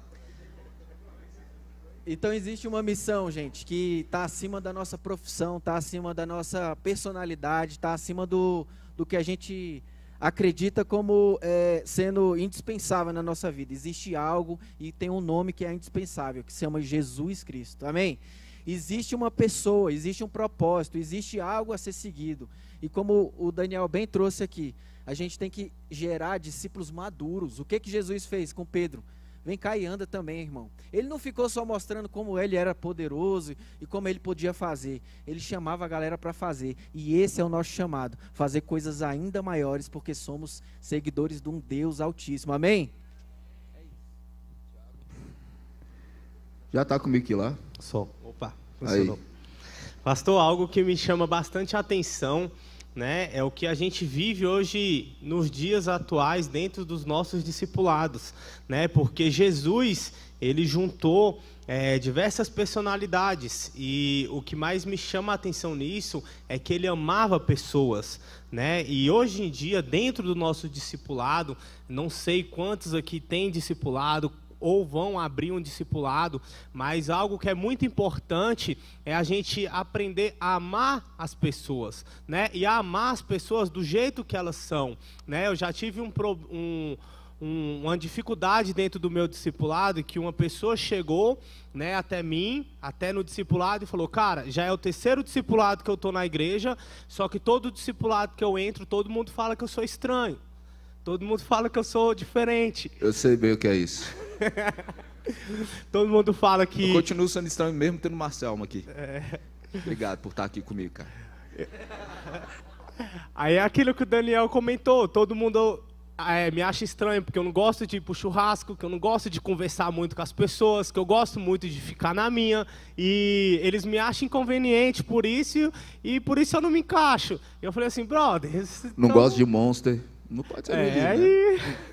Então existe uma missão, gente, que está acima da nossa profissão, está acima da nossa personalidade, está acima do que a gente acredita como sendo indispensável na nossa vida. Existe algo e tem um nome que é indispensável, que se chama Jesus Cristo. Amém? Existe uma pessoa, existe um propósito, existe algo a ser seguido. E como o Daniel bem trouxe aqui, a gente tem que gerar discípulos maduros. O que Jesus fez com Pedro? Vem cá e anda também, irmão. Ele não ficou só mostrando como ele era poderoso e como ele podia fazer. Ele chamava a galera para fazer. E esse é o nosso chamado. Fazer coisas ainda maiores, porque somos seguidores de um Deus Altíssimo. Amém? Já está comigo aqui lá? Só. Opa, funcionou. Pastor, algo que me chama bastante atenção, né, é o que a gente vive hoje nos dias atuais dentro dos nossos discipulados, né, porque Jesus, ele juntou diversas personalidades, e o que mais me chama a atenção nisso é que ele amava pessoas, né, e hoje em dia, dentro do nosso discipulado, não sei quantos aqui têm discipulado, ou vão abrir um discipulado, mas algo que é muito importante é a gente aprender a amar as pessoas, né? E a amar as pessoas do jeito que elas são, né? Eu já tive uma dificuldade dentro do meu discipulado, que uma pessoa chegou, né, até mim, até no discipulado, e falou: cara, já é o terceiro discipulado que eu estou na igreja, só que todo discipulado que eu entro, todo mundo fala que eu sou estranho. Todo mundo fala que eu sou diferente. Eu sei bem o que é isso. Todo mundo fala que... Eu continuo sendo estranho mesmo tendo Marcelmo aqui. Obrigado por estar aqui comigo, cara. Aí é aquilo que o Daniel comentou. Todo mundo me acha estranho, porque eu não gosto de ir pro churrasco, que eu não gosto de conversar muito com as pessoas, que eu gosto muito de ficar na minha. E eles me acham inconveniente por isso, e por isso eu não me encaixo. E eu falei assim: brother... Não gosto de Monster. Não pode ser meu aí... né?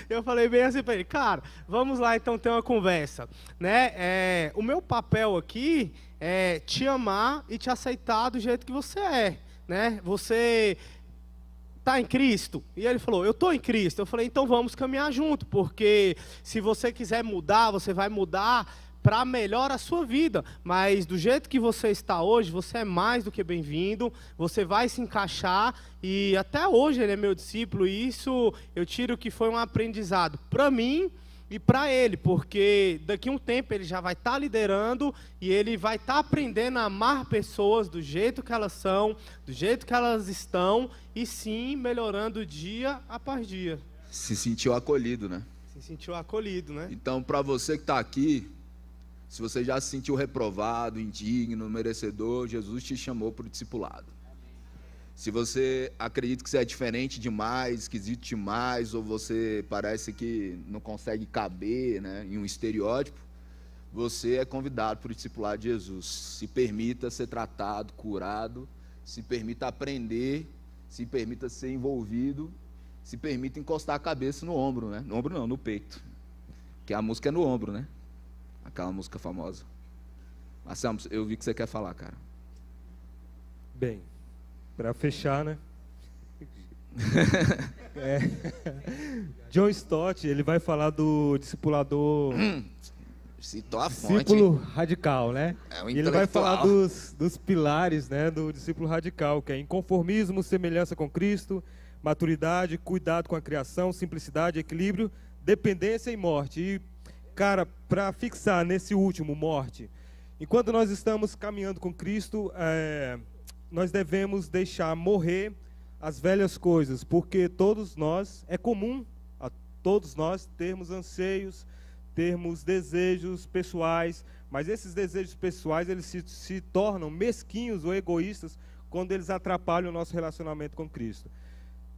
Eu falei bem assim para ele: cara, vamos lá então ter uma conversa, né? O meu papel aqui é te amar e te aceitar do jeito que você é, né? Você tá em Cristo? E ele falou: eu tô em Cristo. Eu falei: então vamos caminhar junto, porque se você quiser mudar, você vai mudar para melhor a sua vida, mas do jeito que você está hoje, você é mais do que bem-vindo, você vai se encaixar, e até hoje ele é meu discípulo, e isso eu tiro que foi um aprendizado para mim, e para ele, porque daqui a um tempo ele já vai estar liderando e ele vai estar aprendendo a amar pessoas do jeito que elas são, do jeito que elas estão, e sim melhorando dia após dia. Se sentiu acolhido, né? Se sentiu acolhido, né? Então, para você que está aqui, se você já se sentiu reprovado, indigno, merecedor, Jesus te chamou para o discipulado. Se você acredita que você é diferente demais, esquisito demais, ou você parece que não consegue caber, né, em um estereótipo, você é convidado para o discipulado de Jesus. Se permita ser tratado, curado, se permita aprender, se permita ser envolvido, se permita encostar a cabeça no ombro, né? No ombro não, no peito. Porque a música é no ombro, né? Aquela música famosa. Marcelo, eu vi que você quer falar, cara. Bem, para fechar, né? John Stott, ele vai falar do discipulador... Citou a fonte. Discípulo radical, né? Ele vai falar dos pilares, né, do discípulo radical, que é inconformismo, semelhança com Cristo, maturidade, cuidado com a criação, simplicidade, equilíbrio, dependência e morte. E, cara, para fixar nesse último, morte, enquanto nós estamos caminhando com Cristo, nós devemos deixar morrer as velhas coisas, porque todos nós, é comum a todos nós termos anseios, termos desejos pessoais, mas esses desejos pessoais eles se tornam mesquinhos ou egoístas quando eles atrapalham o nosso relacionamento com Cristo.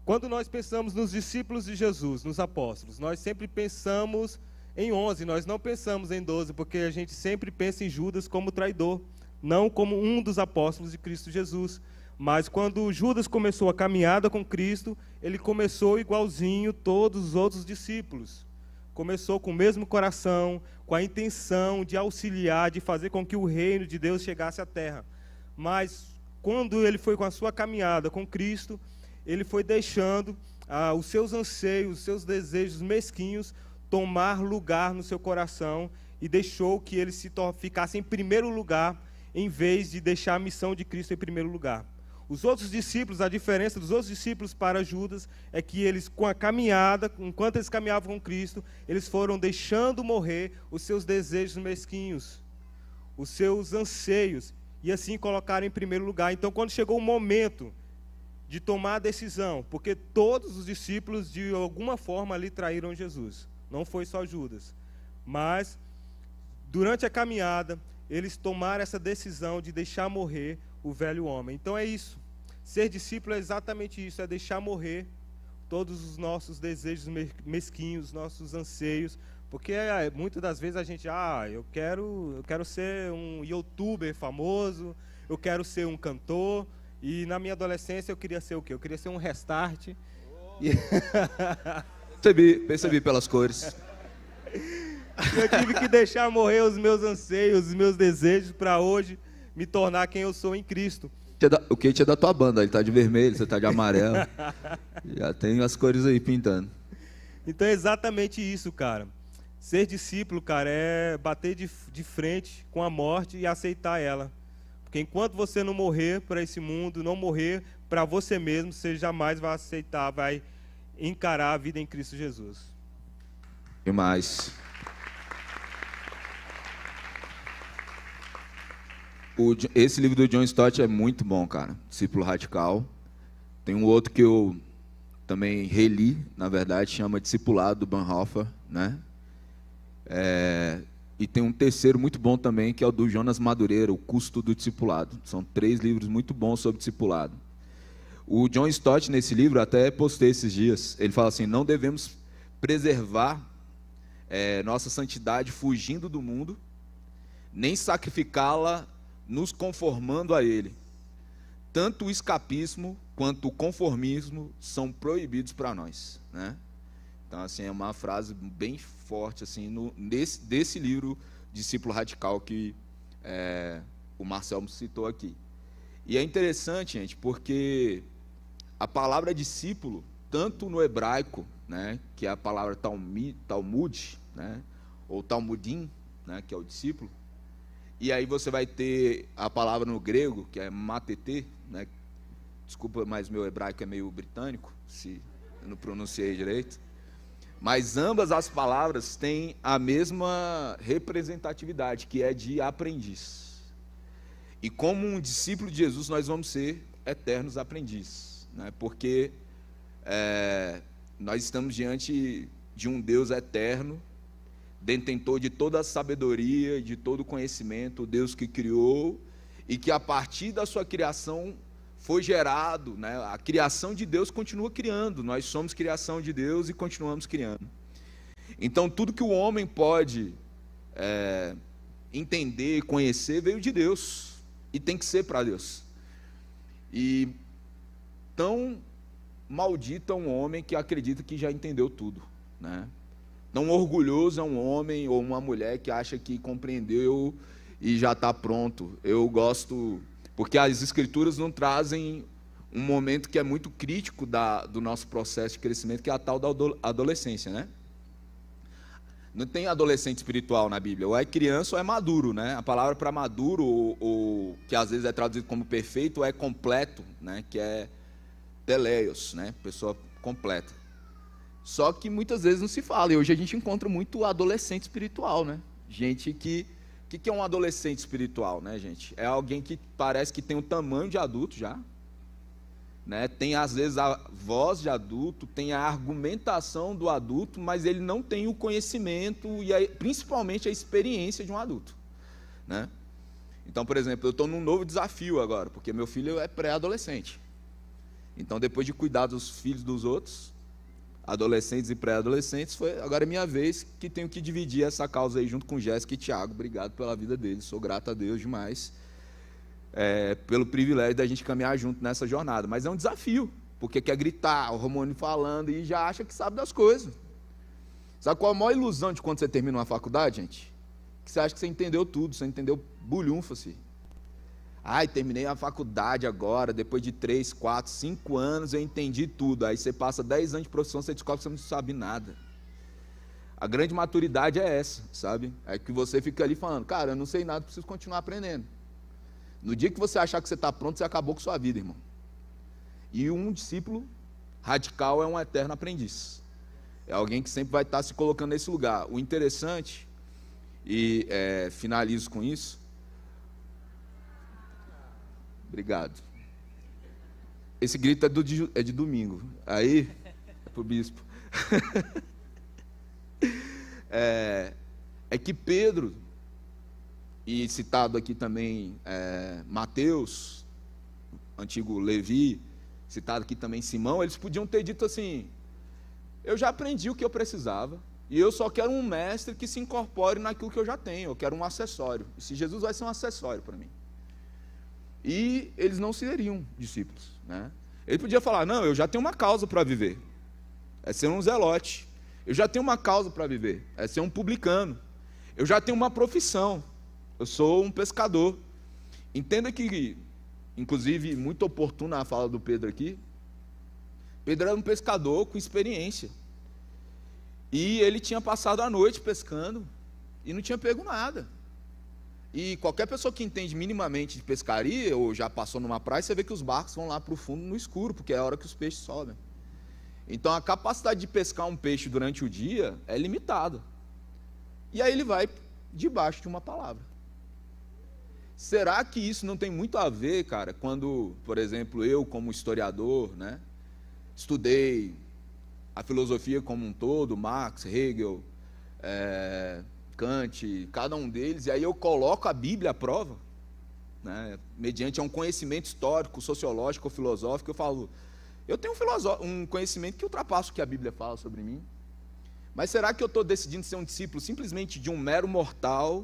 Quando nós pensamos nos discípulos de Jesus, nos apóstolos, nós sempre pensamos em 11, nós não pensamos em 12, porque a gente sempre pensa em Judas como traidor, não como um dos apóstolos de Cristo Jesus. Mas quando Judas começou a caminhada com Cristo, ele começou igualzinho todos os outros discípulos. Começou com o mesmo coração, com a intenção de auxiliar, de fazer com que o reino de Deus chegasse à terra. Mas quando ele foi com a sua caminhada com Cristo, ele foi deixando os seus anseios, os seus desejos mesquinhos tomar lugar no seu coração e deixou que ele ficasse em primeiro lugar, em vez de deixar a missão de Cristo em primeiro lugar. Os outros discípulos, a diferença dos outros discípulos para Judas é que eles, com a caminhada, enquanto eles caminhavam com Cristo, eles foram deixando morrer os seus desejos mesquinhos, os seus anseios, e assim colocaram em primeiro lugar. Então, quando chegou o momento de tomar a decisão, porque todos os discípulos, de alguma forma, ali traíram Jesus, não foi só Judas, mas, durante a caminhada, eles tomaram essa decisão de deixar morrer o velho homem. Então é isso. Ser discípulo é exatamente isso, é deixar morrer todos os nossos desejos mesquinhos, nossos anseios, porque muitas das vezes a gente, eu quero ser um youtuber famoso, eu quero ser um cantor, e na minha adolescência eu queria ser o quê? Eu queria ser um Restart. Percebi pelas cores. Eu tive que deixar morrer os meus anseios, os meus desejos, para hoje me tornar quem eu sou em Cristo. O Kate é da tua banda, ele tá de vermelho, você tá de amarelo. Já tem as cores aí pintando. Então é exatamente isso, cara. Ser discípulo, cara, é bater de frente com a morte e aceitar ela. Porque enquanto você não morrer para esse mundo, não morrer para você mesmo, você jamais vai aceitar, vai encarar a vida em Cristo Jesus. Demais. Esse livro do John Stott é muito bom, cara. Discípulo Radical. Tem um outro que eu também reli, na verdade, chama Discipulado, do Bonhoeffer, né? E tem um terceiro muito bom também, que é o do Jonas Madureira, O Custo do Discipulado. São 3 livros muito bons sobre discipulado. O John Stott, nesse livro, até postei esses dias, ele fala assim, não devemos preservar nossa santidade fugindo do mundo, nem sacrificá-la nos conformando a ele. Tanto o escapismo quanto o conformismo são proibidos para nós, né? Então, assim, é uma frase bem forte assim, desse livro Discípulo Radical que o Marcelo citou aqui. E é interessante, gente, porque a palavra discípulo, tanto no hebraico, né, que é a palavra Talmud, né, ou Talmudim, né, que é o discípulo, e aí você vai ter a palavra no grego, que é matete, né? Desculpa, mas meu hebraico é meio britânico, se eu não pronunciei direito. Mas ambas as palavras têm a mesma representatividade, que é de aprendiz. E como um discípulo de Jesus, nós vamos ser eternos aprendizes, né? Porque nós estamos diante de um Deus eterno, detentor de toda a sabedoria, de todo o conhecimento, o Deus que criou e que a partir da sua criação foi gerado, né? A criação de Deus continua criando, nós somos criação de Deus e continuamos criando. Então tudo que o homem pode entender, conhecer, veio de Deus e tem que ser para Deus. E tão maldito é um homem que acredita que já entendeu tudo, né? Tão orgulhoso é um homem ou uma mulher que acha que compreendeu e já está pronto. Eu gosto, porque as Escrituras não trazem um momento que é muito crítico do nosso processo de crescimento, que é a tal da adolescência, né? Não tem adolescente espiritual na Bíblia, ou é criança ou é maduro, né? A palavra para maduro, ou que às vezes é traduzido como perfeito, é completo, né? Que é teleios, né? Pessoa completa. Só que muitas vezes não se fala, e hoje a gente encontra muito adolescente espiritual, né? Gente que... O que é um adolescente espiritual, né, gente? É alguém que parece que tem o tamanho de adulto já, né? Tem às vezes a voz de adulto, tem a argumentação do adulto, mas ele não tem o conhecimento e principalmente a experiência de um adulto, né? Então, por exemplo, eu estou num novo desafio agora, porque meu filho é pré-adolescente. Então, depois de cuidar dos filhos dos outros, adolescentes e pré-adolescentes, agora é minha vez que tenho que dividir essa causa aí junto com Jéssica e Tiago. Obrigado pela vida deles, sou grato a Deus demais pelo privilégio da gente caminhar junto nessa jornada. Mas é um desafio, porque quer gritar, o Romônio falando e já acha que sabe das coisas. Sabe qual é a maior ilusão de quando você termina uma faculdade, gente? Que você acha que você entendeu tudo, você entendeu bulhunfa-se. Ai, terminei a faculdade agora, depois de 3, 4, 5 anos eu entendi tudo. Aí você passa 10 anos de profissão, você descobre que você não sabe nada. A grande maturidade é essa, sabe? É que você fica ali falando, cara, eu não sei nada, preciso continuar aprendendo. No dia que você achar que você está pronto, você acabou com sua vida, irmão. E um discípulo radical é um eterno aprendiz. É alguém que sempre vai estar se colocando nesse lugar. O interessante, e finalizo com isso, obrigado. Esse grito é de domingo. Aí, é para o bispo. É que Pedro, e citado aqui também Mateus, antigo Levi, citado aqui também Simão, eles podiam ter dito assim, eu já aprendi o que eu precisava, e eu só quero um mestre que se incorpore naquilo que eu já tenho, eu quero um acessório. E se Jesus vai ser um acessório para mim. E eles não seriam discípulos, né? Ele podia falar, não, eu já tenho uma causa para viver, é ser um zelote. Eu já tenho uma causa para viver, é ser um publicano. Eu já tenho uma profissão, eu sou um pescador. Entenda que, inclusive, muito oportuna a fala do Pedro aqui, Pedro era um pescador com experiência. E ele tinha passado a noite pescando e não tinha pego nada. E qualquer pessoa que entende minimamente de pescaria, ou já passou numa praia, você vê que os barcos vão lá para o fundo no escuro, porque é a hora que os peixes sobem. Então a capacidade de pescar um peixe durante o dia é limitada. E aí ele vai debaixo de uma palavra. Será que isso não tem muito a ver, cara, quando, por exemplo, eu como historiador, né, estudei a filosofia como um todo, Marx, Hegel, Kant, cada um deles, e aí eu coloco a Bíblia à prova, né, mediante um conhecimento histórico, sociológico, filosófico, eu falo, eu tenho um conhecimento que ultrapassa o que a Bíblia fala sobre mim, mas será que eu estou decidindo ser um discípulo simplesmente de um mero mortal,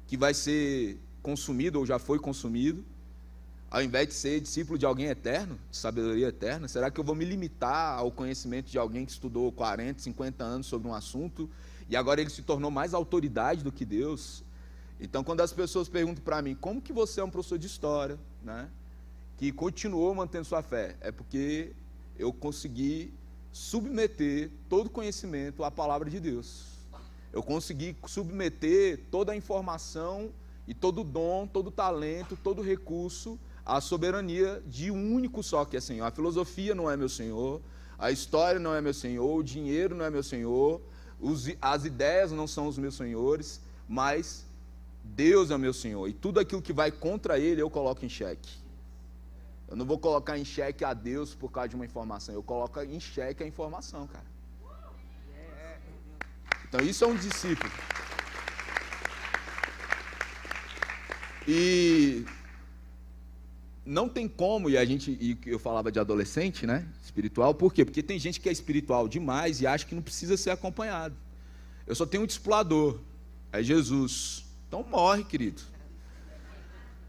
que vai ser consumido ou já foi consumido, ao invés de ser discípulo de alguém eterno, de sabedoria eterna? Será que eu vou me limitar ao conhecimento de alguém que estudou 40, 50 anos sobre um assunto, e agora ele se tornou mais autoridade do que Deus? Então, quando as pessoas perguntam para mim, como que você é um professor de história, né, que continuou mantendo sua fé? É porque eu consegui submeter todo conhecimento à palavra de Deus. Eu consegui submeter toda a informação e todo dom, todo talento, todo recurso à soberania de um único só que é Senhor. A filosofia não é meu Senhor, a história não é meu senhor, o dinheiro não é meu senhor, as ideias não são os meus senhores, mas Deus é meu senhor. E tudo aquilo que vai contra ele eu coloco em xeque. Eu não vou colocar em xeque a Deus por causa de uma informação, eu coloco em xeque a informação, cara. Então isso é um discípulo. E não tem como, e eu falava de adolescente, né, espiritual, por quê? Porque tem gente que é espiritual demais e acha que não precisa ser acompanhado. Eu só tenho um discipulador, é Jesus. Então morre, querido.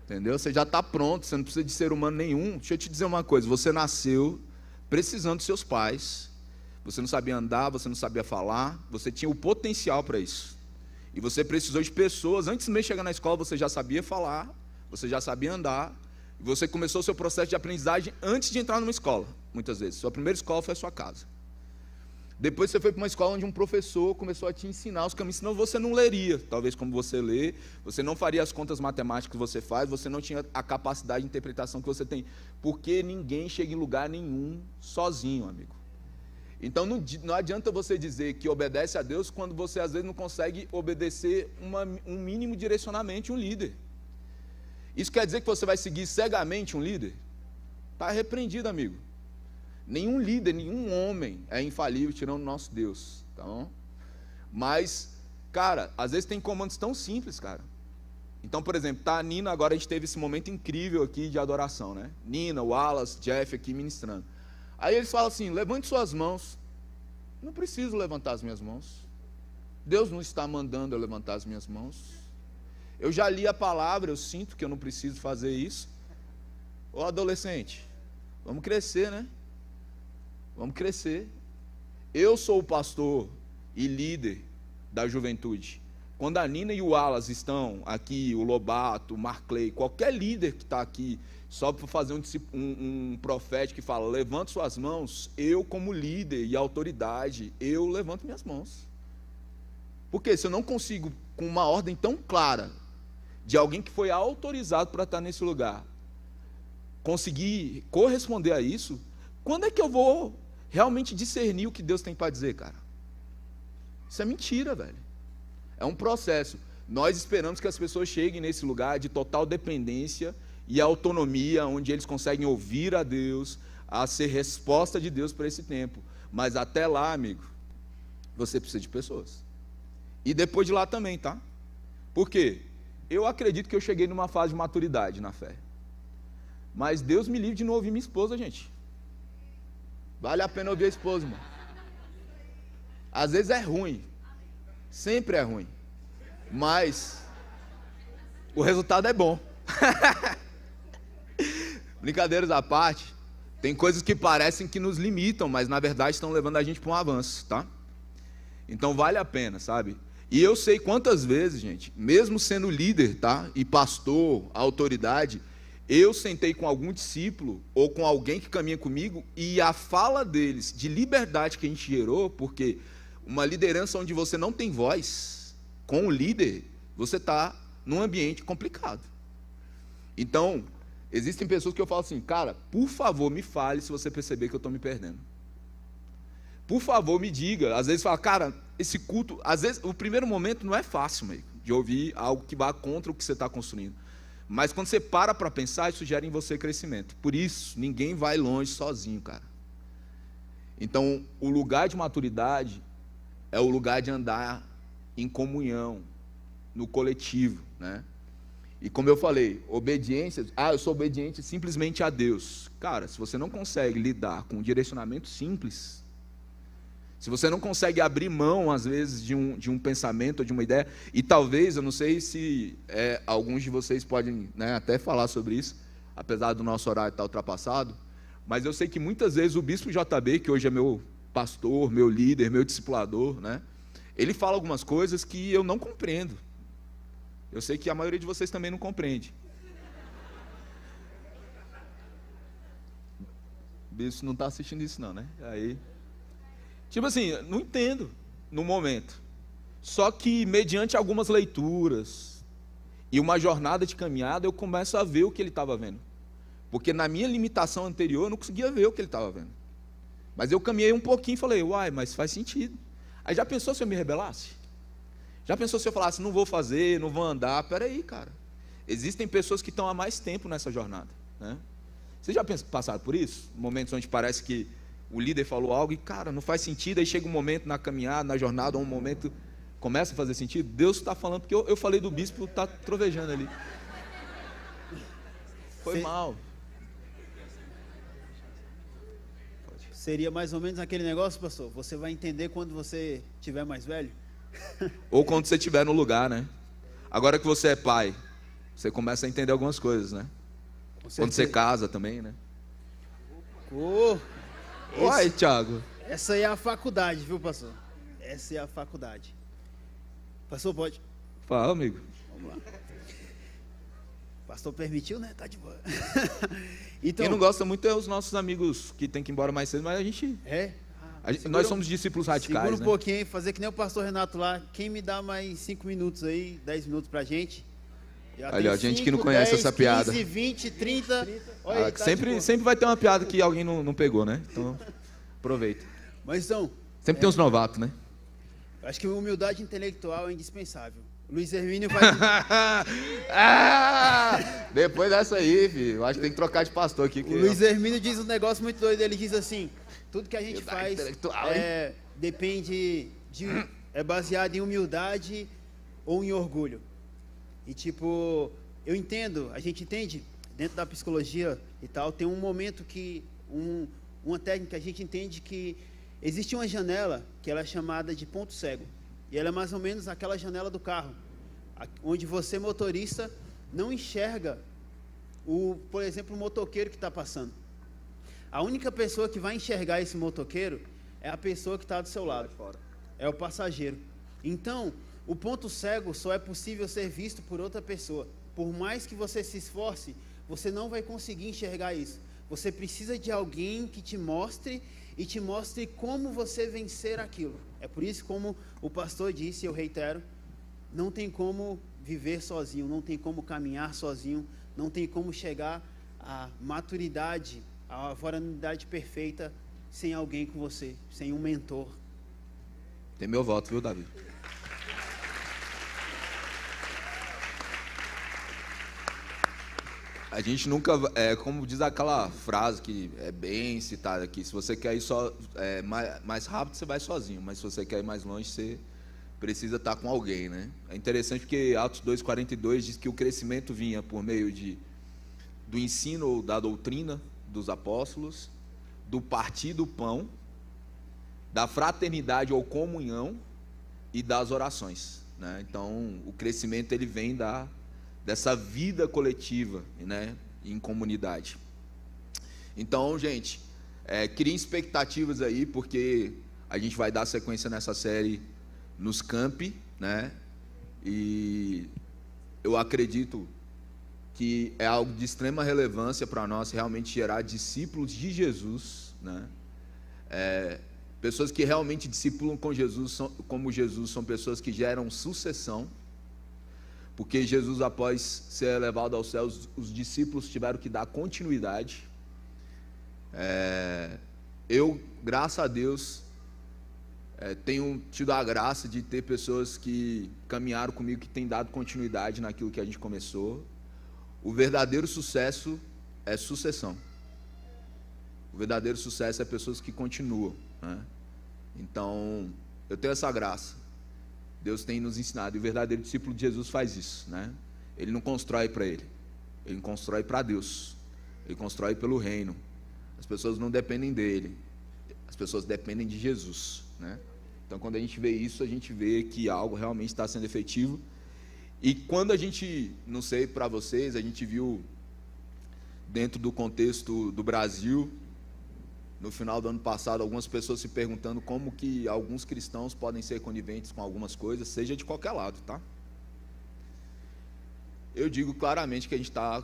Entendeu? Você já está pronto, você não precisa de ser humano nenhum. Deixa eu te dizer uma coisa, você nasceu precisando dos seus pais, você não sabia andar, você não sabia falar, você tinha o potencial para isso. E você precisou de pessoas, antes mesmo de chegar na escola, você já sabia falar, você já sabia andar, e você começou o seu processo de aprendizagem antes de entrar numa escola, muitas vezes. Sua primeira escola foi a sua casa. Depois você foi para uma escola onde um professor começou a te ensinar os caminhos, senão você não leria, talvez como você lê, você não faria as contas matemáticas que você faz, você não tinha a capacidade de interpretação que você tem, porque ninguém chega em lugar nenhum sozinho, amigo. Então não adianta você dizer que obedece a Deus quando você às vezes não consegue obedecer um mínimo direcionamento de um líder. Isso quer dizer que você vai seguir cegamente um líder? Está repreendido, amigo. Nenhum líder, nenhum homem é infalível tirando o nosso Deus. Tá bom? Mas, cara, às vezes tem comandos tão simples, cara. Então, por exemplo, tá a Nina, agora a gente teve esse momento incrível aqui de adoração, né? Nina, Wallace, Jeff aqui ministrando. Aí eles falam assim, levante suas mãos. Não preciso levantar as minhas mãos. Deus não está mandando eu levantar as minhas mãos. Eu já li a palavra, eu sinto que eu não preciso fazer isso. Ô adolescente, vamos crescer, né? Vamos crescer. Eu sou o pastor e líder da juventude. Quando a Nina e o Wallace estão aqui, o Lobato, o Marclay, qualquer líder que está aqui, só para fazer um profético que fala, levanta suas mãos, eu como líder e autoridade, eu levanto minhas mãos. Porque se eu não consigo, com uma ordem tão clara, de alguém que foi autorizado para estar nesse lugar, conseguir corresponder a isso, quando é que eu vou realmente discernir o que Deus tem para dizer, cara? Isso é mentira, velho. É um processo. Nós esperamos que as pessoas cheguem nesse lugar de total dependência e autonomia, onde eles conseguem ouvir a Deus, a ser resposta de Deus para esse tempo. Mas até lá, amigo, você precisa de pessoas. E depois de lá também, tá? Por quê? Eu acredito que eu cheguei numa fase de maturidade na fé. Mas Deus me livre de não ouvir minha esposa, gente. Vale a pena ouvir a esposa, irmão. Às vezes é ruim. Sempre é ruim. Mas o resultado é bom. Brincadeiras à parte, tem coisas que parecem que nos limitam, mas na verdade estão levando a gente para um avanço, tá? Então vale a pena, sabe? E eu sei quantas vezes, gente, mesmo sendo líder, tá? E pastor, autoridade, eu sentei com algum discípulo ou com alguém que caminha comigo e a fala deles de liberdade que a gente gerou, porque uma liderança onde você não tem voz, com o líder, você está num ambiente complicado. Então, existem pessoas que eu falo assim, cara, por favor, me fale se você perceber que eu estou me perdendo. Por favor, me diga. Às vezes fala, cara, esse culto, às vezes o primeiro momento não é fácil, meio, de ouvir algo que vá contra o que você está construindo. Mas quando você para pensar, isso gera em você crescimento. Por isso, ninguém vai longe sozinho, cara. Então, o lugar de maturidade é o lugar de andar em comunhão, no coletivo, né? E como eu falei, obediência, eu sou obediente simplesmente a Deus. Cara, se você não consegue lidar com um direcionamento simples, se você não consegue abrir mão, às vezes, de um pensamento ou de uma ideia, e talvez, eu não sei se alguns de vocês podem, né, até falar sobre isso, apesar do nosso horário estar ultrapassado, mas eu sei que muitas vezes o bispo JB, que hoje é meu pastor, meu líder, meu discipulador, né, ele fala algumas coisas que eu não compreendo. Eu sei que a maioria de vocês também não compreende. O bispo não está assistindo isso não, né? Aí, tipo assim, não entendo no momento. Só que mediante algumas leituras e uma jornada de caminhada, eu começo a ver o que ele estava vendo. Porque na minha limitação anterior, eu não conseguia ver o que ele estava vendo. Mas eu caminhei um pouquinho e falei, uai, mas faz sentido. Aí já pensou se eu me rebelasse? Já pensou se eu falasse, não vou fazer, não vou andar? Peraí, cara. Existem pessoas que estão há mais tempo nessa jornada, né? Vocês já passaram por isso? Momentos onde parece que o líder falou algo e, cara, não faz sentido, aí chega um momento na caminhada, na jornada, um momento começa a fazer sentido. Deus está falando, porque eu falei do bispo, está trovejando ali. Foi mal. Seria mais ou menos aquele negócio, pastor? Você vai entender quando você tiver mais velho? Ou quando você estiver no lugar, né? Agora que você é pai, você começa a entender algumas coisas, né? Quando você casa também, né? Oi, Thiago. Essa aí é a faculdade, viu, pastor? Essa é a faculdade. Pastor, pode? Fala, amigo. Vamos lá. Pastor permitiu, né? Tá de boa. Então, quem não gosta muito é os nossos amigos que tem que ir embora mais cedo, mas a gente... nós somos discípulos radicais, segura um né? pouquinho, fazer que nem o pastor Renato lá. Quem me dá mais 5 minutos aí, 10 minutos pra gente? Olha, a gente que não conhece 10, essa piada. 15, 20, 30. Olha, tá sempre vai ter uma piada que alguém não pegou, né? Então, aproveita. Mas então... Sempre tem uns novatos, né? Acho que a humildade intelectual é indispensável. O Luiz Hermínio vai... Depois dessa aí, filho, eu acho que tem que trocar de pastor aqui. O Luiz Hermínio diz um negócio muito doido. Ele diz assim, tudo que a gente faz é baseado em humildade ou em orgulho. E tipo, eu entendo, a gente entende, dentro da psicologia e tal, tem um momento que, uma técnica, a gente entende que existe uma janela que ela é chamada de ponto cego. E ela é mais ou menos aquela janela do carro, onde você, motorista, não enxerga, por exemplo, o motoqueiro que está passando. A única pessoa que vai enxergar esse motoqueiro é a pessoa que está do seu lado, é o passageiro. Então, o ponto cego só é possível ser visto por outra pessoa. Por mais que você se esforce, você não vai conseguir enxergar isso. Você precisa de alguém que te mostre e te mostre como você vencer aquilo. É por isso, como o pastor disse, eu reitero, não tem como viver sozinho, não tem como caminhar sozinho, não tem como chegar à maturidade, à varonilidade perfeita sem alguém com você, sem um mentor. Tem meu voto, viu, Davi? A gente nunca, como diz aquela frase que é bem citada aqui, se você quer ir mais rápido, você vai sozinho, mas se você quer ir mais longe, você precisa estar com alguém, né? É interessante porque Atos 2:42 diz que o crescimento vinha por meio do ensino ou da doutrina dos apóstolos, do partir do pão, da fraternidade ou comunhão e das orações, né? Então, o crescimento ele vem dessa vida coletiva, né, em comunidade. Então, gente, criem expectativas aí, porque a gente vai dar sequência nessa série nos campi, né, e eu acredito que é algo de extrema relevância para nós realmente gerar discípulos de Jesus, né, pessoas que realmente discipulam com Jesus, como Jesus, são pessoas que geram sucessão, porque Jesus, após ser elevado aos céus, os discípulos tiveram que dar continuidade. Eu, graças a Deus, tenho tido a graça de ter pessoas que caminharam comigo, que têm dado continuidade naquilo que a gente começou. O verdadeiro sucesso é sucessão. O verdadeiro sucesso é pessoas que continuam, né? Então, eu tenho essa graça. Deus tem nos ensinado, e o verdadeiro discípulo de Jesus faz isso, né? Ele não constrói para ele constrói para Deus, ele constrói pelo reino. As pessoas não dependem dele, as pessoas dependem de Jesus, né? Então, quando a gente vê isso, a gente vê que algo realmente está sendo efetivo. E quando a gente, não sei para vocês, a gente viu dentro do contexto do Brasil, no final do ano passado, algumas pessoas se perguntando como que alguns cristãos podem ser coniventes com algumas coisas, seja de qualquer lado, tá? Eu digo claramente que a gente está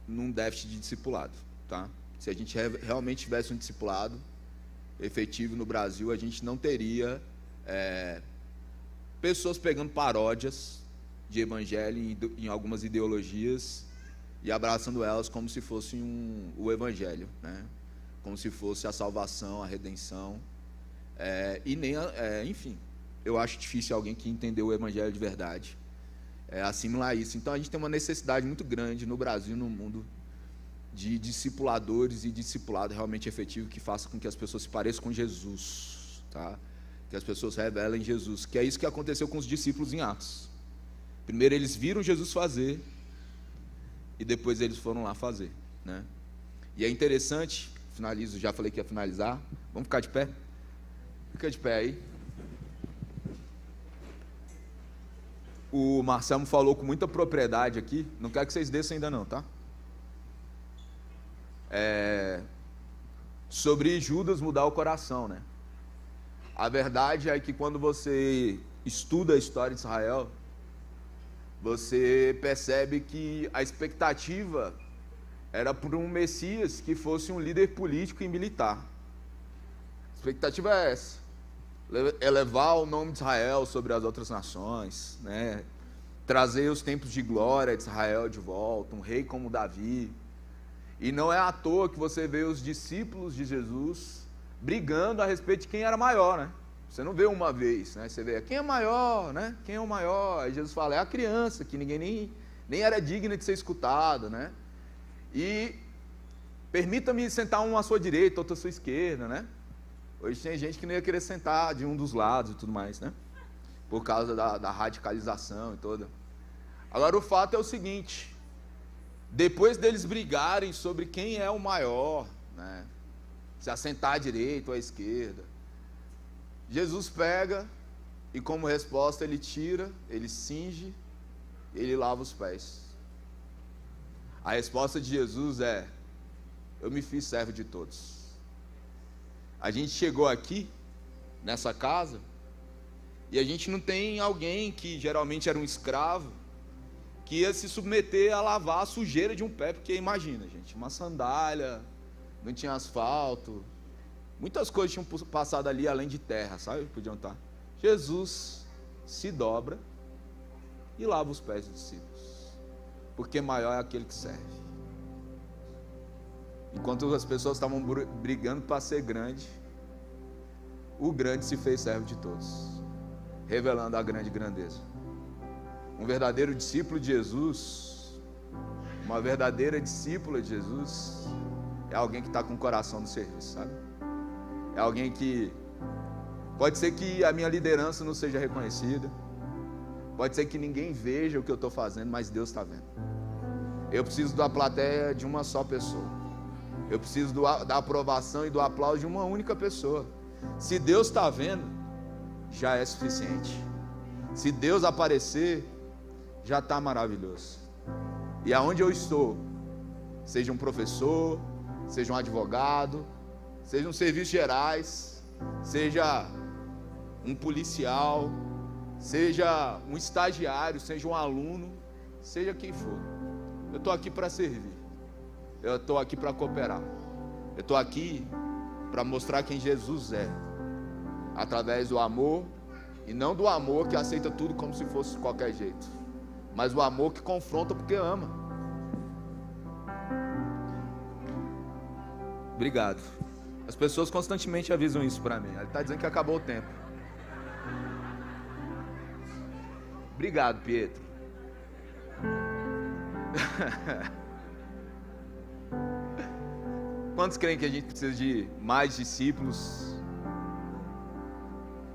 num déficit de discipulado, tá? Se a gente realmente tivesse um discipulado efetivo no Brasil, a gente não teria pessoas pegando paródias de evangelho em algumas ideologias e abraçando elas como se fosse o evangelho, né? como se fosse a salvação, a redenção, e nem, enfim, eu acho difícil alguém que entendeu o evangelho de verdade assimilar isso. Então a gente tem uma necessidade muito grande no Brasil e no mundo de discipuladores e discipulado realmente efetivo, que faça com que as pessoas se pareçam com Jesus, tá? Que as pessoas revelem Jesus, que é isso que aconteceu com os discípulos em Atos. Primeiro eles viram Jesus fazer, e depois eles foram lá fazer, né? E é interessante, finalizo, já falei que ia finalizar, vamos ficar de pé? Fica de pé aí. O Marcelo falou com muita propriedade aqui, não quero que vocês desçam ainda não, tá? Sobre Judas mudar o coração, né? A verdade é que quando você estuda a história de Israel, você percebe que a expectativa era por um Messias que fosse um líder político e militar. A expectativa é essa: elevar o nome de Israel sobre as outras nações, né? Trazer os tempos de glória de Israel de volta, um rei como Davi. E não é à toa que você vê os discípulos de Jesus brigando a respeito de quem era maior, né? Você não vê uma vez, né? Você vê quem é maior, né? Quem é o maior? Aí Jesus fala, é a criança, que ninguém nem era digna de ser escutado, né? E permita-me sentar um à sua direita, outro à sua esquerda, né? Hoje tem gente que não ia querer sentar de um dos lados e tudo mais, né? Por causa da radicalização e toda. Agora o fato é o seguinte: depois deles brigarem sobre quem é o maior, né? Se assentar à direita ou à esquerda, Jesus pega e, como resposta, ele tira, ele cinge, ele lava os pés. A resposta de Jesus é: eu me fiz servo de todos. A gente chegou aqui, nessa casa, e a gente não tem alguém que geralmente era um escravo, que ia se submeter a lavar a sujeira de um pé, porque imagina, gente, uma sandália, não tinha asfalto, muitas coisas tinham passado ali além de terra, sabe? Podiam estar. Jesus se dobra e lava os pés dos discípulos, porque maior é aquele que serve. Enquanto as pessoas estavam brigando para ser grande, o grande se fez servo de todos, revelando a grande grandeza. Um verdadeiro discípulo de Jesus, uma verdadeira discípula de Jesus, é alguém que está com o coração no serviço, sabe? É alguém que, pode ser que a minha liderança não seja reconhecida, pode ser que ninguém veja o que eu estou fazendo, mas Deus está vendo. Eu preciso da plateia de uma só pessoa, eu preciso da aprovação e do aplauso de uma única pessoa. Se Deus está vendo, já é suficiente. Se Deus aparecer, já está maravilhoso. E aonde eu estou, seja um professor, seja um advogado, seja um serviços gerais, seja um policial, seja um estagiário, seja um aluno, seja quem for, eu estou aqui para servir, eu estou aqui para cooperar, eu estou aqui para mostrar quem Jesus é, através do amor, e não do amor que aceita tudo como se fosse de qualquer jeito, mas o amor que confronta porque ama. Obrigado. As pessoas constantemente avisam isso para mim. Ele está dizendo que acabou o tempo. Obrigado, Pietro. Quantos creem que a gente precisa de mais discípulos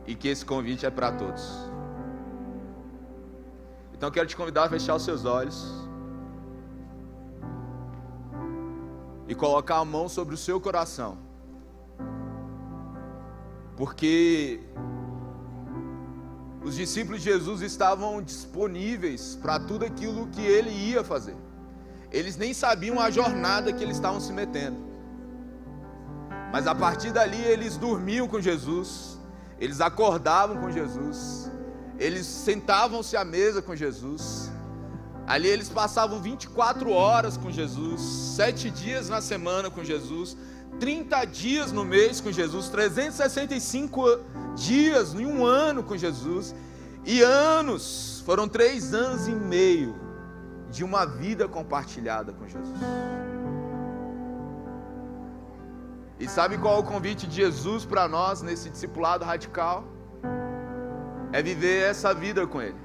e que esse convite é para todos? Então eu quero te convidar a fechar os seus olhos e colocar a mão sobre o seu coração, porque os discípulos de Jesus estavam disponíveis para tudo aquilo que ele ia fazer. Eles nem sabiam a jornada que eles estavam se metendo, mas a partir dali eles dormiam com Jesus, eles acordavam com Jesus, eles sentavam-se à mesa com Jesus. Ali eles passavam 24 horas com Jesus, 7 dias na semana com Jesus, 30 dias no mês com Jesus, 365 dias em um ano com Jesus. E anos, foram 3 anos e meio de uma vida compartilhada com Jesus. E sabe qual é o convite de Jesus para nós nesse discipulado radical? É viver essa vida com Ele.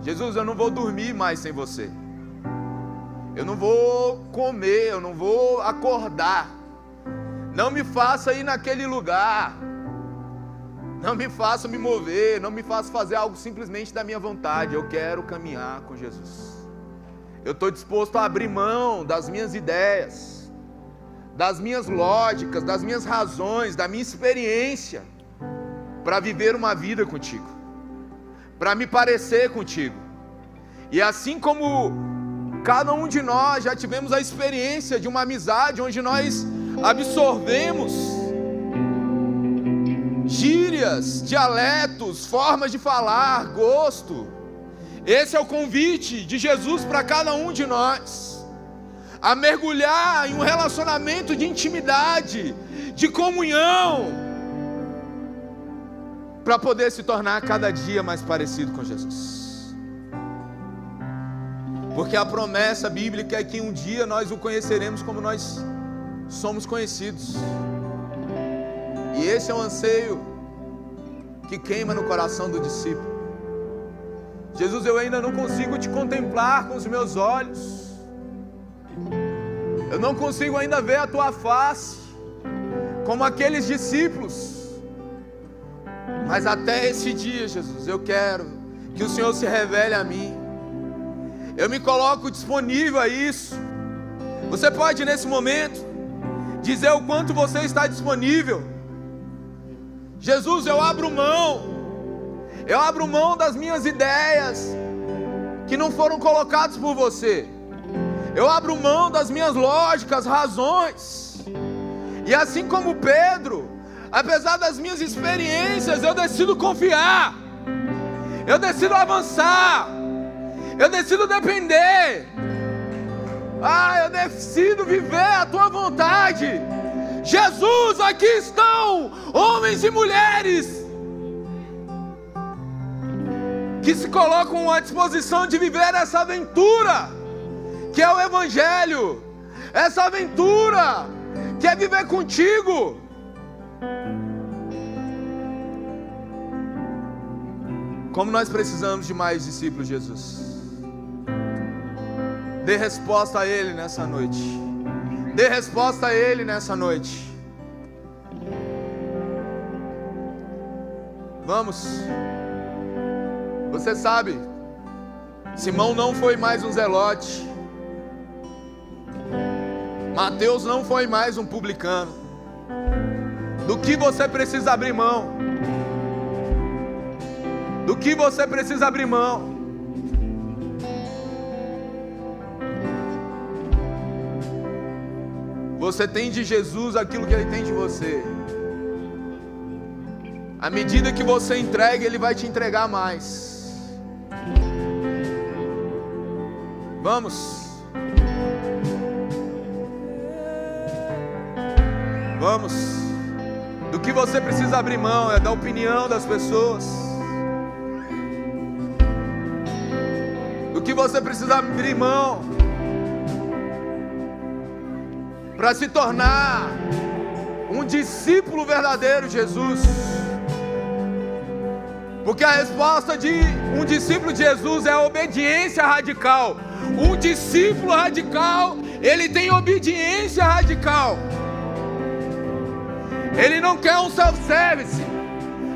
Jesus, eu não vou dormir mais sem você. Eu não vou comer, eu não vou acordar. Não me faça ir naquele lugar. Não me faça me mover, não me faça fazer algo simplesmente da minha vontade. Eu quero caminhar com Jesus. Eu estou disposto a abrir mão das minhas ideias, das minhas lógicas, das minhas razões, da minha experiência, para viver uma vida contigo, para me parecer contigo. E assim como cada um de nós já tivemos a experiência de uma amizade onde nós absorvemos gírias, dialetos, formas de falar, gosto. Esse é o convite de Jesus para cada um de nós, a mergulhar em um relacionamento de intimidade, de comunhão, para poder se tornar cada dia mais parecido com Jesus. Porque a promessa bíblica é que um dia nós o conheceremos como nós somos conhecidos. E esse é o anseio que queima no coração do discípulo. Jesus, eu ainda não consigo te contemplar com os meus olhos. Eu não consigo ainda ver a tua face como aqueles discípulos. Mas até esse dia, Jesus, eu quero que o Senhor se revele a mim. Eu me coloco disponível a isso. Você pode nesse momento dizer o quanto você está disponível. Jesus, eu abro mão das minhas ideias que não foram colocadas por você. Eu abro mão das minhas lógicas, razões. E assim como Pedro, apesar das minhas experiências, eu decido confiar, eu decido avançar, eu decido depender. Eu decido viver a tua vontade. Jesus, aqui estão homens e mulheres que se colocam à disposição de viver essa aventura que é o Evangelho, essa aventura que é viver contigo. Como nós precisamos de mais discípulos, Jesus. Dê resposta a Ele nessa noite. Dê resposta a Ele nessa noite. Vamos. Você sabe, Simão não foi mais um zelote. Mateus não foi mais um publicano. Do que você precisa abrir mão? Do que você precisa abrir mão? Você tem de Jesus aquilo que Ele tem de você. À medida que você entrega, Ele vai te entregar mais. Vamos. Vamos. Do que você precisa abrir mão é da opinião das pessoas. Do que você precisa abrir mão para se tornar um discípulo verdadeiro de Jesus. Porque a resposta de um discípulo de Jesus é a obediência radical. Um discípulo radical, ele tem obediência radical. Ele não quer um self-service.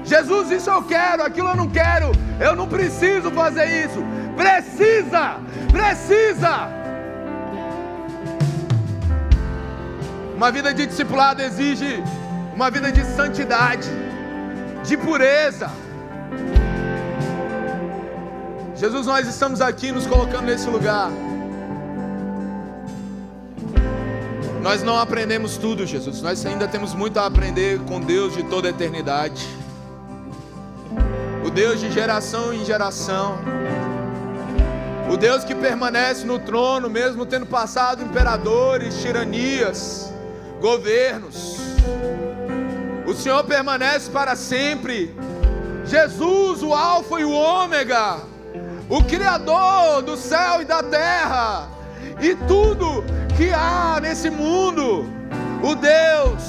Jesus, isso eu quero, aquilo eu não quero. Eu não preciso fazer isso. Precisa. Uma vida de discipulado exige uma vida de santidade, de pureza. Jesus, nós estamos aqui nos colocando nesse lugar. Nós não aprendemos tudo, Jesus. Nós ainda temos muito a aprender com Deus de toda a eternidade. O Deus de geração em geração. O Deus que permanece no trono, mesmo tendo passado imperadores, tiranias, governos. O Senhor permanece para sempre. Jesus, o Alfa e o Ômega, o Criador do céu e da terra, e tudo que há nesse mundo. o Deus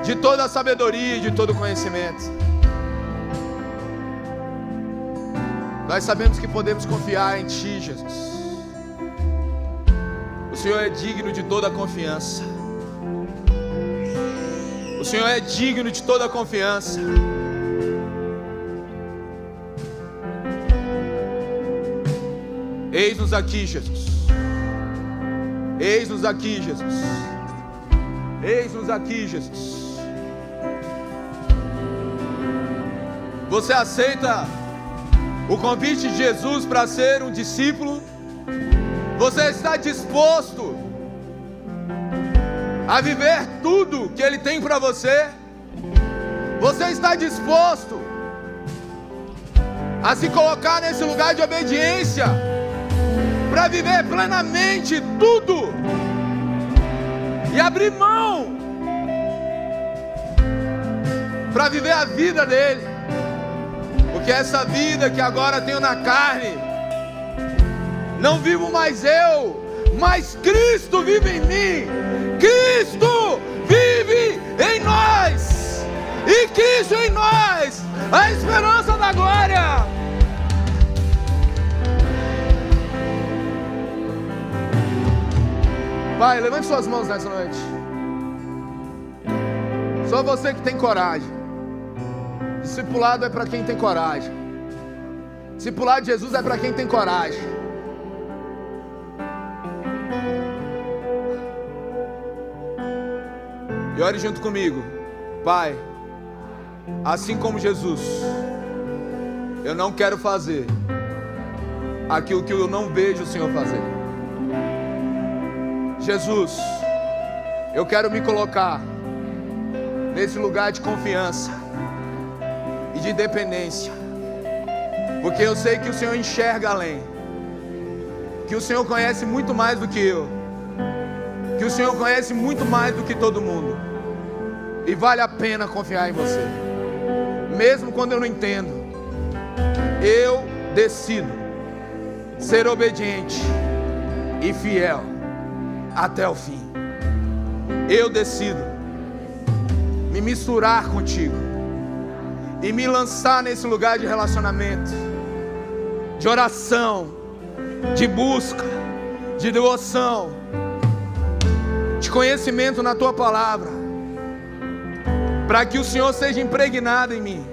de toda a sabedoria e de todo conhecimento. Nós sabemos que podemos confiar em Ti, Jesus. O Senhor é digno de toda a confiança. O Senhor é digno de toda a confiança. Eis-nos aqui, Jesus. Eis-nos aqui, Jesus. Eis-nos aqui, Jesus. Você aceita o convite de Jesus para ser um discípulo? Você está disposto a viver tudo que Ele tem para você? Você está disposto a se colocar nesse lugar de obediência para viver plenamente tudo e abrir mão para viver a vida dele? Porque essa vida que agora tenho na carne, não vivo mais eu, mas Cristo vive em mim. Cristo vive em nós, e Cristo em nós, a esperança da glória. Pai, levante suas mãos nessa noite. Só você que tem coragem. Discipulado é para quem tem coragem. Discipulado de Jesus é para quem tem coragem. E ore junto comigo. Pai, assim como Jesus, eu não quero fazer aquilo que eu não vejo o Senhor fazer. Jesus, eu quero me colocar nesse lugar de confiança e de dependência, porque eu sei que o Senhor enxerga além, que o Senhor conhece muito mais do que eu, que o Senhor conhece muito mais do que todo mundo, e vale a pena confiar em você, mesmo quando eu não entendo. Eu decido ser obediente e fiel até o fim. Eu decido me misturar contigo e me lançar nesse lugar de relacionamento, de oração, de busca, de devoção, de conhecimento na tua palavra, para que o Senhor seja impregnado em mim,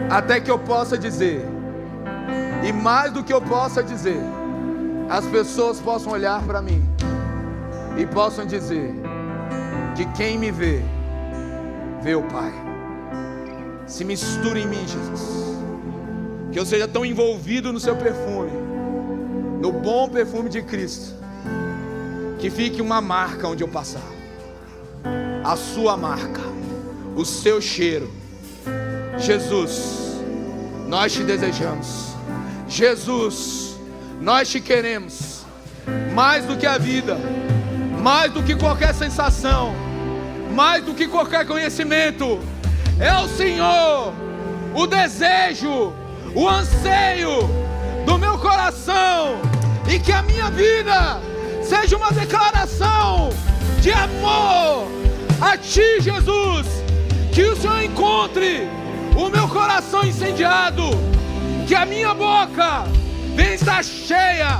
até que eu possa dizer, e mais do que eu possa dizer, as pessoas possam olhar para mim e possam dizer que quem me vê, vê o Pai. Se misture em mim, Jesus, que eu seja tão envolvido no seu perfume, no bom perfume de Cristo, que fique uma marca onde eu passar, a sua marca, o seu cheiro. Jesus, nós te desejamos. Jesus, nós te queremos, mais do que a vida, mais do que qualquer sensação, mais do que qualquer conhecimento. É o Senhor, o desejo, o anseio do meu coração, e que a minha vida seja uma declaração de amor a Ti, Jesus. Que o Senhor encontre o meu coração incendiado, que a minha boca venha estar cheia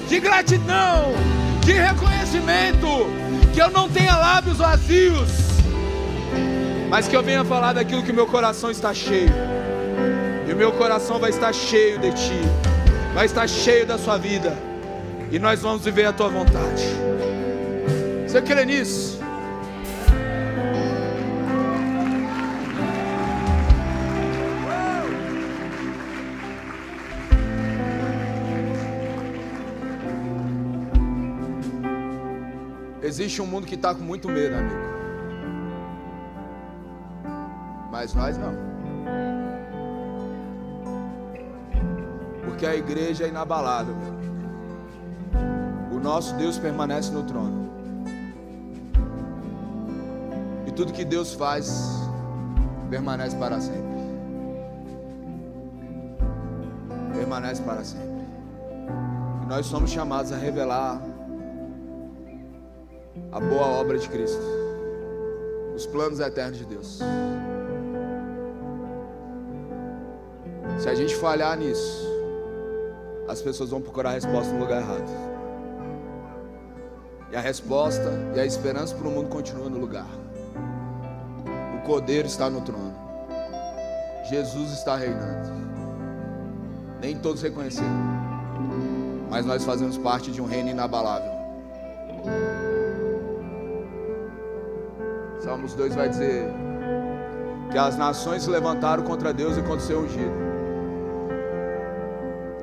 de gratidão, de reconhecimento, que eu não tenha lábios vazios, mas que eu venha falar daquilo que o meu coração está cheio. E o meu coração vai estar cheio de Ti, vai estar cheio da Sua vida, e nós vamos viver a Tua vontade. Você crê nisso? Existe um mundo que está com muito medo, amigo, mas nós não, porque a igreja é inabalável. O nosso Deus permanece no trono, e tudo que Deus faz permanece para sempre. Permanece para sempre. E nós somos chamados a revelar a boa obra de Cristo, os planos eternos de Deus. Se a gente falhar nisso, as pessoas vão procurar a resposta no lugar errado. E a resposta e a esperança para o mundo continua no lugar. O Cordeiro está no trono. Jesus está reinando. Nem todos reconheceram, mas nós fazemos parte de um reino inabalável. Salmos 2 vai dizer que as nações se levantaram contra Deus e contra o seu ungido.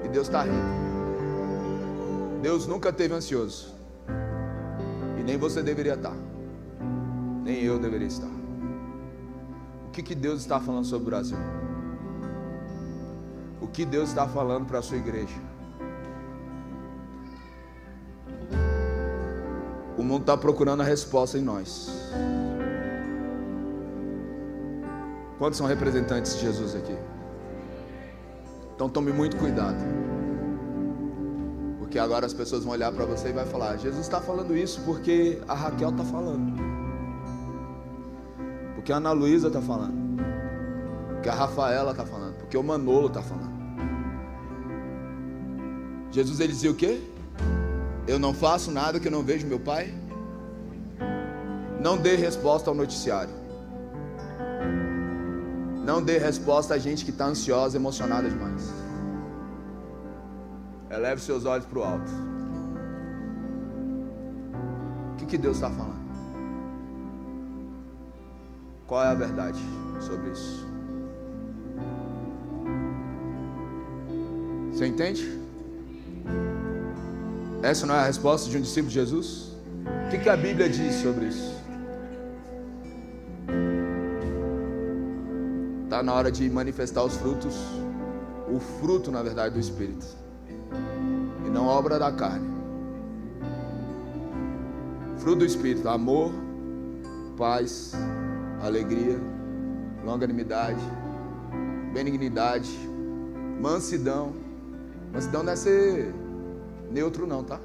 E Deus está rindo. Deus nunca esteve ansioso. E nem você deveria estar. Nem eu deveria estar. O que Deus está falando sobre o Brasil? O que Deus está falando para a sua igreja? O mundo está procurando a resposta em nós. Quantos são representantes de Jesus aqui? Então tome muito cuidado, porque agora as pessoas vão olhar para você e vai falar: Jesus está falando isso porque a Raquel está falando, porque a Ana Luísa está falando, porque a Rafaela está falando, porque o Manolo está falando. Jesus, ele dizia o quê? Eu não faço nada que eu não vejo meu Pai. Não dê resposta ao noticiário. Não dê resposta a gente que está ansiosa, emocionada demais. Eleve seus olhos para o alto. O que Deus está falando? Qual é a verdade sobre isso? Você entende? Essa não é a resposta de um discípulo de Jesus? O que a Bíblia diz sobre isso? Está na hora de manifestar os frutos, o fruto, na verdade, do Espírito, e não a obra da carne. Fruto do Espírito: amor, paz, alegria, longanimidade, benignidade, mansidão. Mansidão não é ser neutro não, tá?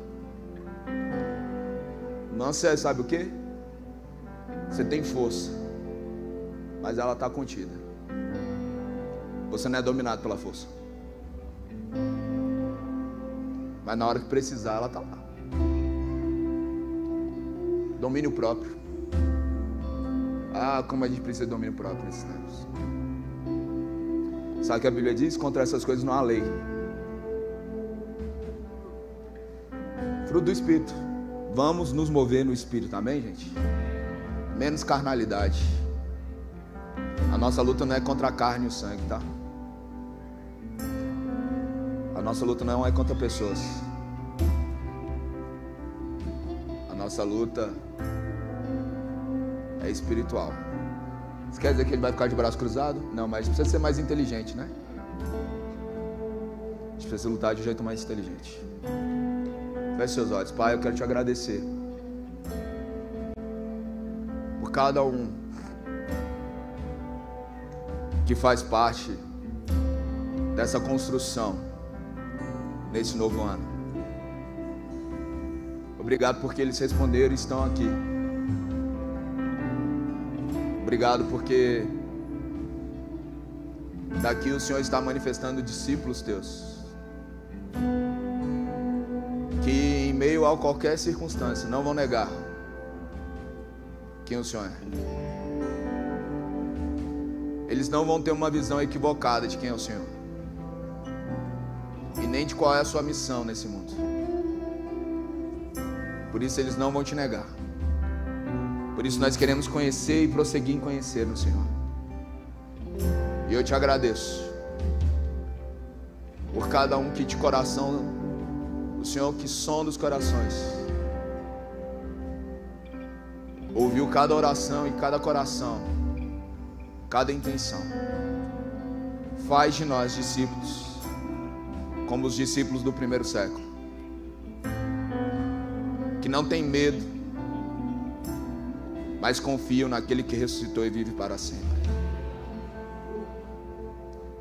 Manso é, sabe o quê? Você tem força, mas ela está contida. Você não é dominado pela força, mas na hora que precisar, ela está lá. Domínio próprio. Ah, como a gente precisa de domínio próprio nesses tempos. Sabe o que a Bíblia diz? Contra essas coisas não há lei. Fruto do Espírito. Vamos nos mover no Espírito, amém, gente? Menos carnalidade. A nossa luta não é contra a carne e o sangue, tá? A nossa luta não é contra pessoas. A nossa luta é espiritual. Isso quer dizer que ele vai ficar de braço cruzado? Não, mas precisa ser mais inteligente, né? A gente precisa lutar de um jeito mais inteligente. Feche seus olhos. Pai, eu quero te agradecer por cada um que faz parte dessa construção nesse novo ano. Obrigado porque eles responderam e estão aqui. Obrigado porque daqui o Senhor está manifestando discípulos teus, que em meio a qualquer circunstância não vão negar quem o Senhor é. Eles não vão ter uma visão equivocada de quem é o Senhor e nem de qual é a sua missão nesse mundo. Por isso eles não vão te negar. Por isso nós queremos conhecer e prosseguir em conhecer o Senhor. E eu te agradeço por cada um que de coração, o Senhor que sonda os corações, ouviu cada oração e cada coração, cada intenção. Faz de nós discípulos como os discípulos do primeiro século, que não tem medo, mas confiam naquele que ressuscitou e vive para sempre.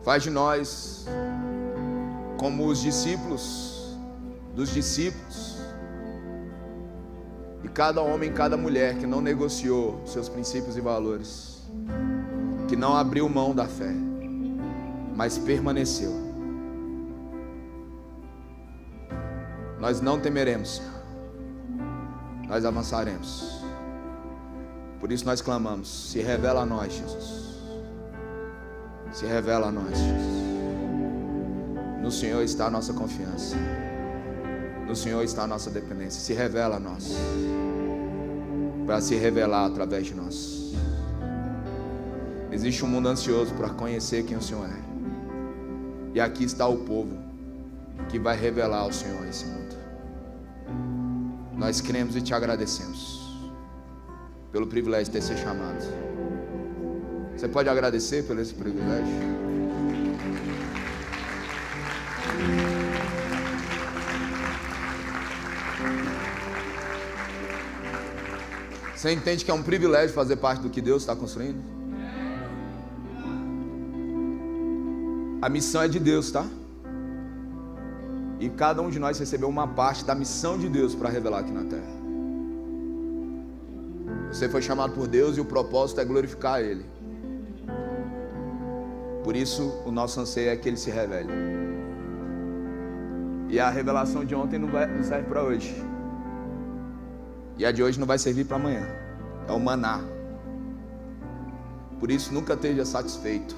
Faz de nós como os discípulos dos discípulos, e cada homem e cada mulher que não negociou seus princípios e valores, que não abriu mão da fé, mas permaneceu. Nós não temeremos, Senhor. Nós avançaremos. Por isso nós clamamos: se revela a nós, Jesus. Se revela a nós, Jesus. No Senhor está a nossa confiança. No Senhor está a nossa dependência. Se revela a nós, para se revelar através de nós. Existe um mundo ansioso para conhecer quem o Senhor é. E aqui está o povo que vai revelar ao Senhor esse mundo. Nós cremos e te agradecemos pelo privilégio de ter sido chamado. Você pode agradecer por esse privilégio? Você entende que é um privilégio fazer parte do que Deus está construindo? A missão é de Deus, tá? E cada um de nós recebeu uma parte da missão de Deus para revelar aqui na terra. Você foi chamado por Deus e o propósito é glorificar Ele. Por isso o nosso anseio é que Ele se revele. E a revelação de ontem não serve para hoje. E a de hoje não vai servir para amanhã. É o maná. Por isso nunca esteja satisfeito.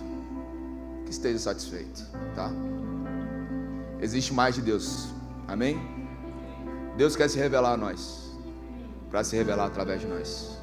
Que esteja satisfeito, tá? Existe mais de Deus. Amém? Deus quer se revelar a nós, para se revelar através de nós.